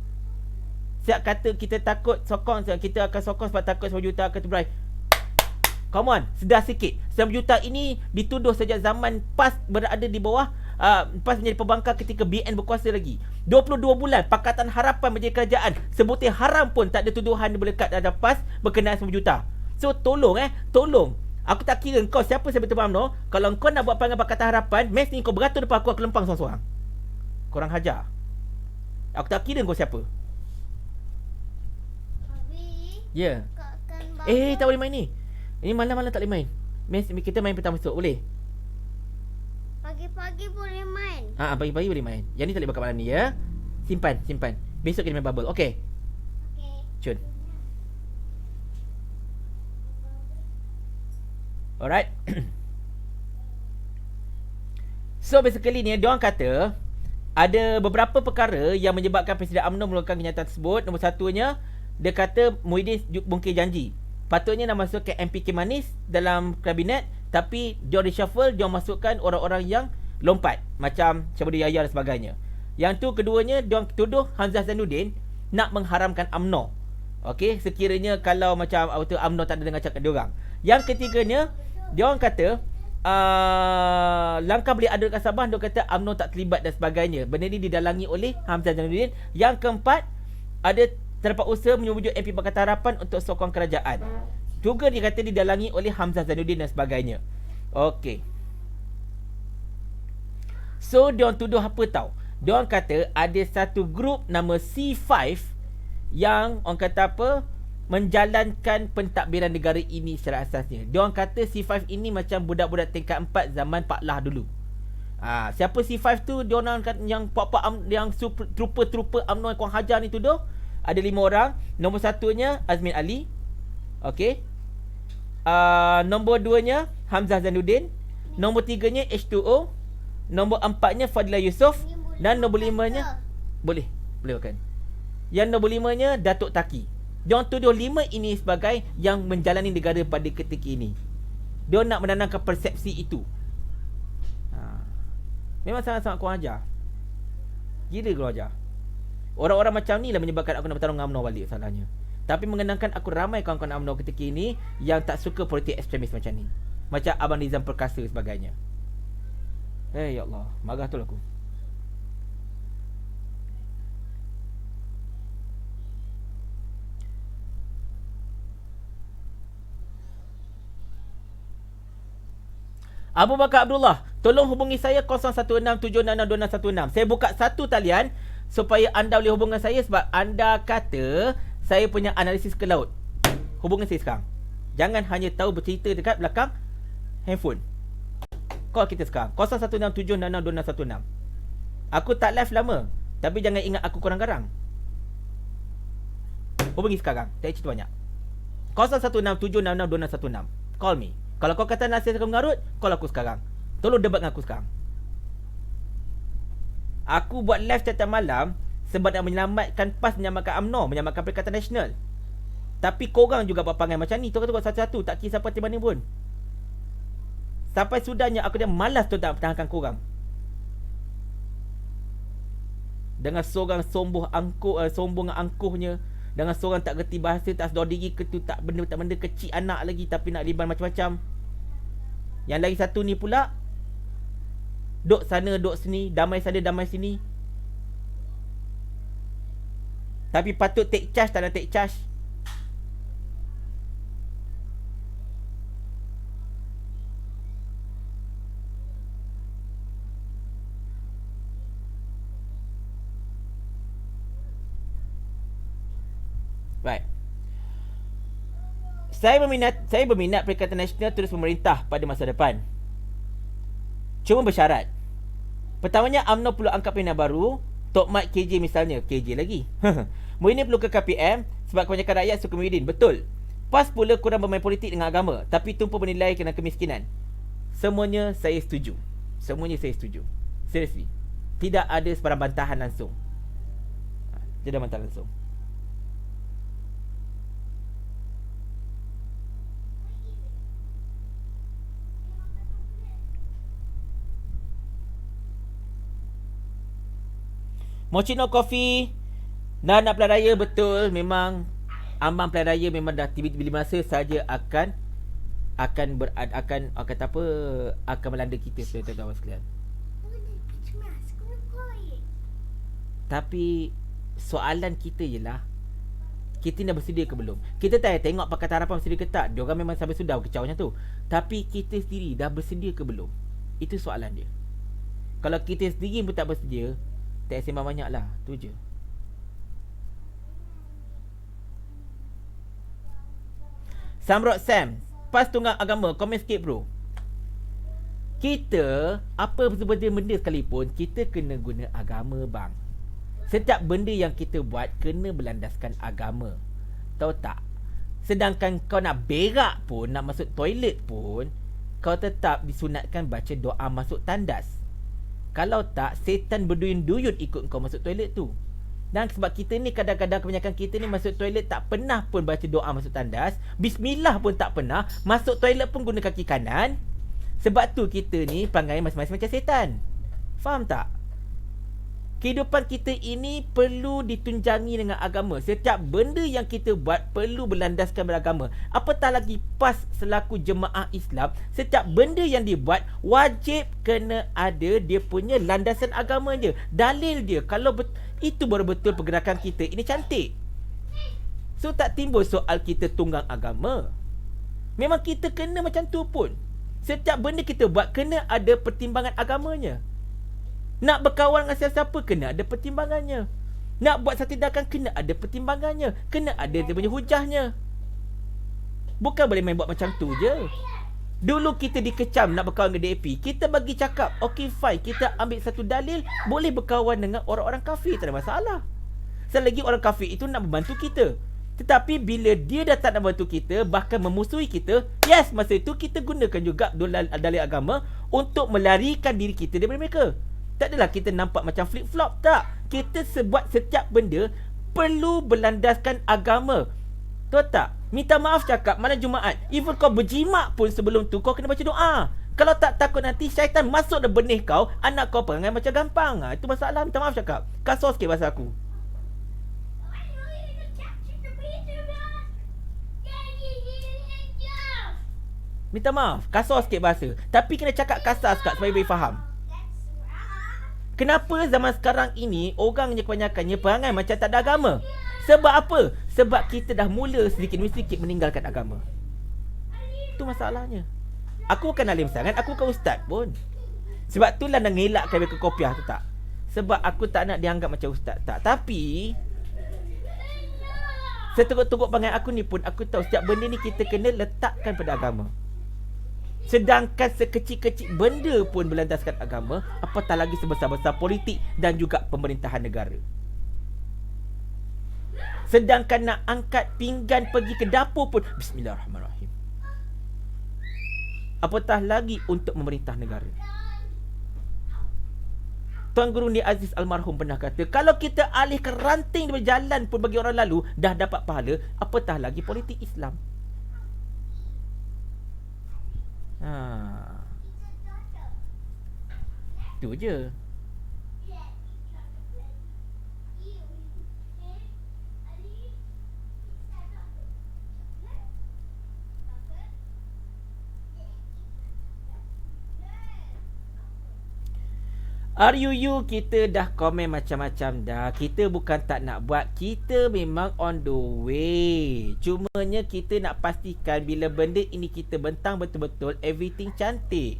siap kata kita takut sokong, kita akan sokong sebab takut 90 juta akan terburai. Come on, sedar sikit. 90 juta ini dituduh sejak zaman PAS berada di bawah PAS menjadi pembangkang ketika BN berkuasa lagi. 22 bulan Pakatan Harapan menjadi kerajaan, sebutir haram pun tak ada tuduhan melekat terhadap PAS berkenaan 90 juta. So tolong tolong. Aku tak kira kau siapa saya betul UMNO. Kalau kau nak buat perangai Pakatan Harapan, mesti kau beratur depan aku lempang seorang-seorang. Korang hajar. Aku tak kira kau siapa. Ya. Yeah. Tak boleh main ni. Ini malam-malam tak boleh main. Kita main petang besok, boleh? Pagi-pagi boleh main. Pagi-pagi boleh main. Yang ni tak boleh bakal malam ni ya. Simpan. Besok kita main bubble. Okey. Cun. Alright. So basically ni diorang kata ada beberapa perkara yang menyebabkan Presiden UMNO mengeluarkan kenyataan tersebut. Nombor satunya, dia kata Muhyiddin bungkir janji. Patutnya nak masukkan MPK Manis dalam kabinet, tapi dia reshuffle, dia masukkan orang-orang yang lompat macam Syabudi Yahya dan sebagainya. Yang tu keduanya, dia tuduh Hamzah Zainuddin nak mengharamkan UMNO. Okey, sekiranya kalau macam UMNO tak ada dengar cakap dia orang. Yang ketiganya, dia orang kata langkah beli adilkan Sabah, dia kata UMNO tak terlibat dan sebagainya. Benda ni didalangi oleh Hamzah Zainuddin. Yang keempat, ada terdapat usaha menyubujuk MP Pakatan Harapan untuk sokong kerajaan. Juga dia kata didalangi oleh Hamzah Zainuddin dan sebagainya. Okey. So, diorang tuduh apa tau? Diorang kata ada satu grup nama C5 yang orang kata apa? Menjalankan pentadbiran negara ini secara asasnya. Diorang kata C5 ini macam budak-budak tingkat 4 zaman Pak Lah dulu. Siapa C5 tu? Diorang yang pak-pak yang trooper-trooper UMNO yang kurang hajar ni tuduh. Ada 5 orang. Nombor satunya Azmin Ali. Okey. Nombor 2-nya Hamzah Zainuddin. Nombor 3-nya H2O. Nombor 4-nya Fadilah Yusof. Dan nombor 5-nya Boleh kan. Yang nombor 5-nya Datuk Taki. Diorang tuduh 5 ini sebagai yang menjalani negara pada ketika ini. Diorang nak menanamkan persepsi itu. Memang sangat-sangat kurang ajar. Gila kurang ajar. Orang-orang macam ni lah menyebabkan aku nak bertarung dengan UMNO balik salahnya. Tapi mengenangkan aku ramai kawan-kawan UMNO ketika ini yang tak suka politik ekstremis macam ni. Macam Abang Nizam Perkasa sebagainya. Ya Allah, marah tu aku. Abu Bakar Abdullah, tolong hubungi saya 0167662616. Saya buka satu talian supaya anda boleh hubungi saya sebab anda kata saya punya analisis ke laut. Hubungi saya sekarang. Jangan hanya tahu bercerita dekat belakang handphone. Call kita sekarang 0167662616. Aku tak live lama, tapi jangan ingat aku kurang garang. Hubungi sekarang. Tak cerita banyak. 0167662616. Call me. Kalau kau kata nasihat aku mengarut, call aku sekarang. Tolong debat dengan aku sekarang. Aku buat live tiap malam sebab nak menyelamatkan PAS, menyelamatkan UMNO, menyelamatkan Perikatan Nasional. Tapi korang juga buat perangai macam ni. Tu kata buat satu-satu, tak kisah parti mana pun. Sampai sudahnya aku dah malas tu tak pertahankan korang. Dengan seorang sombong angkuhnya, dengan seorang tak gerti bahasa, tak sedar diri ke tu, tak benda kecil anak lagi tapi nak liban macam-macam. Yang lagi satu ni pula duk sana duk sini, damai sana damai sini. Tapi patut take charge, tak nak take charge. Right. Saya berminat Perikatan Nasional terus pemerintah pada masa depan. Cuma bersyarat. Pertamanya, UMNO perlu angkat pimpinan baru. Tok Mat KJ misalnya. KJ lagi. Muhyiddin perlu ke KPM sebab kebanyakan rakyat suka Muhyiddin. Betul. PAS pula kurang bermain politik dengan agama, tapi tumpu bernilai kena kemiskinan. Semuanya saya setuju. Semuanya saya setuju. Seriously. Tidak ada sebarang bantahan langsung. Tidak ada bantahan langsung. Mochino Coffee. Dah nak pilihan raya, betul. Memang ambang pilihan raya memang dah tiba-tiba masa saja akan melanda kita tuan-tuan sekalian. Tapi soalan kita ialah, kita dah bersedia ke belum? Kita tak tengok Pakatan Harapan bersedia ke tak. Diorang memang sampai sudah kecau macam tu. Tapi kita sendiri dah bersedia ke belum? Itu soalan dia. Kalau kita sendiri pun tak bersedia, tak sembang banyak lah. Tu je. Samrod Sam, PAS tunggang agama. Komen sikit bro. Kita, apa benda sekalipun, kita kena guna agama bang. Setiap benda yang kita buat kena berlandaskan agama. Tahu tak? Sedangkan kau nak berak pun, nak masuk toilet pun, kau tetap disunatkan baca doa masuk tandas. Kalau tak, setan berduyun-duyun ikut kau masuk toilet tu. Dan sebab kita ni kadang-kadang kebanyakan kita ni masuk toilet tak pernah pun baca doa masuk tandas, bismillah pun tak pernah, masuk toilet pun guna kaki kanan. Sebab tu kita ni perangai masing-masing macam setan. Faham tak? Kehidupan kita ini perlu ditunjangi dengan agama. Setiap benda yang kita buat perlu berlandaskan beragama. Apatah lagi PAS selaku jemaah Islam, setiap benda yang dibuat wajib kena ada dia punya landasan agamanya. Dalil dia. Kalau itu baru betul pergerakan kita ini cantik. So tak timbul soal kita tunggang agama. Memang kita kena macam tu pun. Setiap benda kita buat kena ada pertimbangan agamanya. Nak berkawan dengan siapa-siapa kena ada pertimbangannya. Nak buat satu tindakan kena ada pertimbangannya. Kena ada dia punya hujahnya. Bukan boleh main buat macam tu je. Dulu kita dikecam nak berkawan dengan DAP, kita bagi cakap, okay fine, kita ambil satu dalil, boleh berkawan dengan orang-orang kafir, tak ada masalah. Selagi orang kafir itu nak membantu kita. Tetapi bila dia dah tak nak bantu kita, bahkan memusuhi kita, yes, masa itu kita gunakan juga dalil agama untuk melarikan diri kita daripada mereka. Tak adalah kita nampak macam flip-flop, tak. Kita buat setiap benda perlu berlandaskan agama. Tahu tak? Minta maaf cakap malam Jumaat, even kau berjimat pun sebelum tu kau kena baca doa. Kalau tak takut nanti syaitan masuk dalam benih kau, anak kau perangai macam gampang. Itu masalah. Minta maaf cakap. Kasar sikit bahasa aku. Minta maaf, kasar sikit bahasa. Tapi kena cakap kasar sikit supaya boleh faham. Kenapa zaman sekarang ini orangnya kebanyakannya perangai macam tak ada agama? Sebab apa? Sebab kita dah mula sedikit demi sedikit meninggalkan agama. Itu masalahnya. Aku bukan alim sangat, aku bukan ustaz pun. Sebab itulah nak ngelakkan mereka kopiah tu tak. Sebab aku tak nak dianggap macam ustaz tak. Tapi seteruk-teruk perangai aku ni pun aku tahu setiap benda ni kita kena letakkan pada agama. Sedangkan sekecil-kecil benda pun berlandaskan agama, apatah lagi sebesar-besar politik dan juga pemerintahan negara. Sedangkan nak angkat pinggan pergi ke dapur pun bismillahirrahmanirrahim. Apatah lagi untuk memerintah negara. Tuan Guru Ni Aziz almarhum pernah kata, kalau kita alihkan ranting daripada jalan pun bagi orang lalu dah dapat pahala, apatah lagi politik Islam. Itu je. RUU kita dah komen macam-macam dah. Kita bukan tak nak buat, kita memang on the way. Cumanya kita nak pastikan bila benda ini kita bentang betul-betul everything cantik.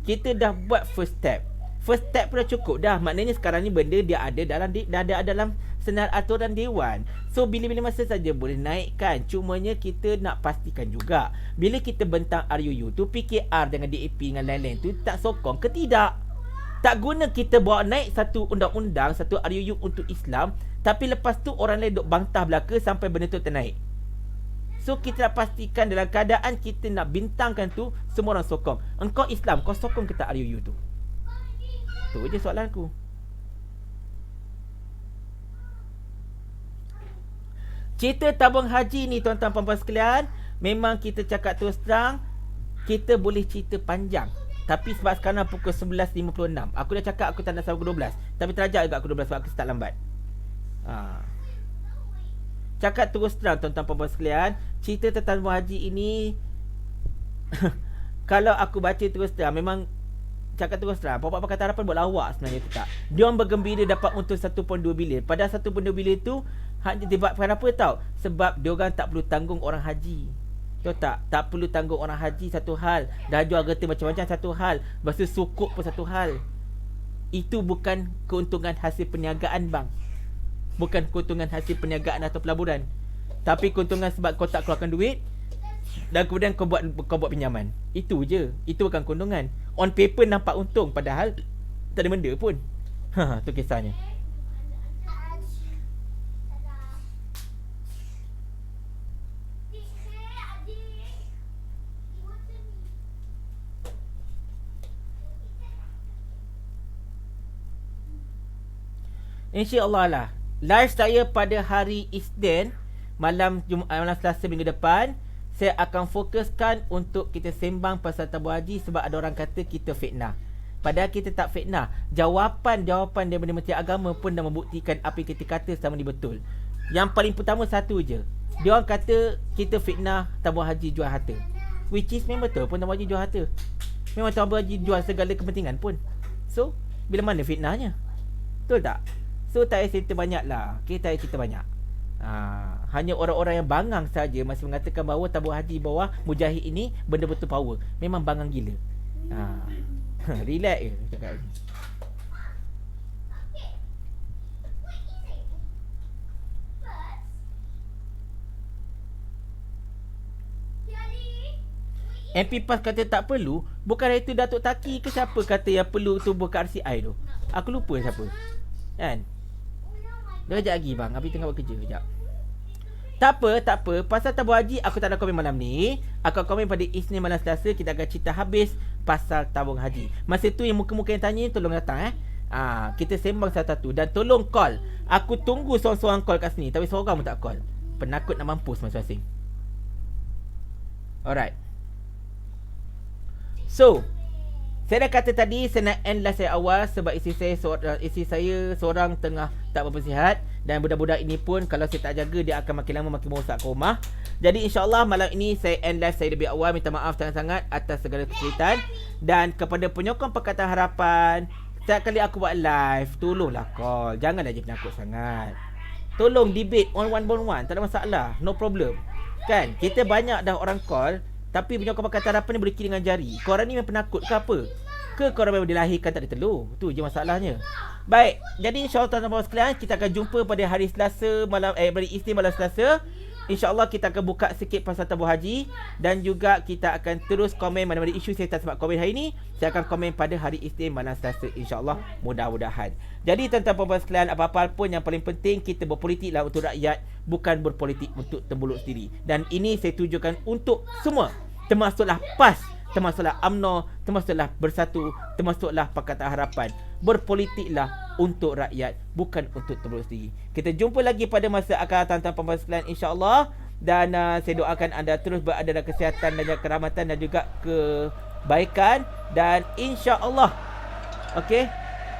Kita dah buat first step. First step pun dah cukup dah. Maknanya sekarang ni benda dia ada dalam dah ada dalam senar aturan dewan. So bila-bila masa saja boleh naikkan. Cumanya kita nak pastikan juga bila kita bentang RUU tu, PKR dengan DAP dengan lain-lain tu tak sokong ke tidak. Tak guna kita bawa naik satu undang-undang, satu RUU untuk Islam, tapi lepas tu orang lain duk bantah belaka sampai benda tu ternaik. So kita nak pastikan dalam keadaan kita nak bintangkan tu, semua orang sokong. Engkau Islam, kau sokong ke tak RUU tu? Tu je soalan aku. Cerita tabung haji ni tuan-tuan puan-puan sekalian, memang kita cakap terus terang, kita boleh cerita panjang. Tapi sebab sekarang pukul 11.56, aku dah cakap aku tak nak sampai pukul 12. Tapi terajak juga aku 12 sebab aku start lambat. Cakap terus terang tuan-tuan puan-puan sekalian, cerita tentang tabung haji ini kalau aku baca terus terang, memang cakap terus terang, Bapak Pakatan Harapan buat lawak sebenarnya tu tak. Diorang bergembira dapat untung 1.2 bilion. Padahal 1.2 bilion tu hanya disebabkan apa tau? Sebab diorang tak perlu tanggung orang haji. Tahu tak? Tak perlu tanggung orang haji satu hal. Dah jual kereta macam-macam satu hal. Lepas tu sukuk pun satu hal. Itu bukan keuntungan hasil perniagaan bang. Bukan keuntungan hasil perniagaan atau pelaburan. Tapi keuntungan sebab kau tak keluarkan duit dan kemudian kau buat pinjaman. Itu je. Itu bukan keuntungan. On paper nampak untung padahal tak ada benda pun. Tu kisahnya. InsyaAllah lah, live saya pada hari Isnin, malam Selasa minggu depan, saya akan fokuskan untuk kita sembang pasal tabung haji. Sebab ada orang kata kita fitnah. Padahal kita tak fitnah. Jawapan-jawapan daripada Menteri Agama pun dah membuktikan apa yang kita kata selama ni betul. Yang paling pertama satu je, dia orang kata kita fitnah tabung haji jual harta. Which is memang betul pun tabung haji jual harta. Memang tabung haji jual segala kepentingan pun. So, bila mana fitnahnya? Betul tak? So tak payah cerita banyak lah. Kita tak payah cerita banyak. Hanya orang-orang yang bangang saja masih mengatakan bahawa tabung haji bawah Mujahid ini benda betul power. Memang bangang gila. Relax je cakap ni. MP PAS kata tak perlu. Bukan itu Datuk Taki ke siapa kata yang perlu tu buka RCI tu? Aku lupa siapa. Kan? Dah kejap lagi bang, Abi tengah buat kerja kejap. Tak apa. Pasal tabung haji aku tak ada komen malam ni. Aku komen pada Isnin malam Selasa. Kita akan cerita habis pasal tabung haji. Masa tu yang muka-muka yang tanya tolong datang kita sembang satu-satu. Dan tolong call. Aku tunggu seorang-seorang call kat sini. Tapi seorang pun tak call. Penakut nak mampus masing-masing. Alright. So, saya dah kata tadi saya nak end live saya awal sebab isteri saya seorang tengah tak berapa sihat. Dan budak-budak ini pun kalau saya tak jaga dia akan makin lama makin merosak ke rumah. Jadi insyaAllah malam ini saya end live saya lebih awal. Minta maaf sangat-sangat atas segala kesulitan. Dan kepada penyokong Pakatan Harapan, setiap kali aku buat live, tolonglah call. Janganlah je penakut sangat. Tolong debate on one. Tak ada masalah. No problem. Kan? Kita banyak dah orang call. Tapi penyokong Pakatan Harapan ni boleh kira dengan jari. Korang ni memang penakut ke apa? Ke korang memang dilahirkan tak ada telur? Tu je masalahnya. Baik, jadi insyaAllah tuan-tuan sekalian, kita akan jumpa pada hari Selasa malam pada Isnin malam Selasa. InsyaAllah kita akan buka sikit pasal tabung haji. Dan juga kita akan terus komen mana-mana isu saya tak sempat komen hari ni. Saya akan komen pada hari Isnin malam Selasa, InsyaAllah, mudah-mudahan. Jadi tuan-tuan puan-puan sekalian, apa-apa pun yang paling penting, kita berpolitiklah untuk rakyat, bukan berpolitik untuk terbuluk sendiri. Dan ini saya tujukan untuk semua, termasuklah PAS, termasuklah UMNO, termasuklah Bersatu, termasuklah Pakatan Harapan. Berpolitiklah untuk rakyat, bukan untuk terbuluk sendiri. Kita jumpa lagi pada masa akan datang tuan-tuan sekalian, insya-Allah. Dan saya doakan anda terus berada dalam kesihatan dan kerahmatan dan juga kebaikan. Dan insya-Allah, okey,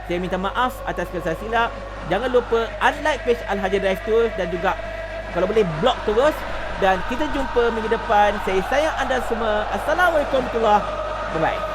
saya minta maaf atas kesalahan silap. Jangan lupa unlike page Al-Haji Drive Tour dan juga kalau boleh block terus. Dan kita jumpa minggu depan. Saya sayang anda semua. Assalamualaikum warahmatullahi wabarakatuh. Bye-bye.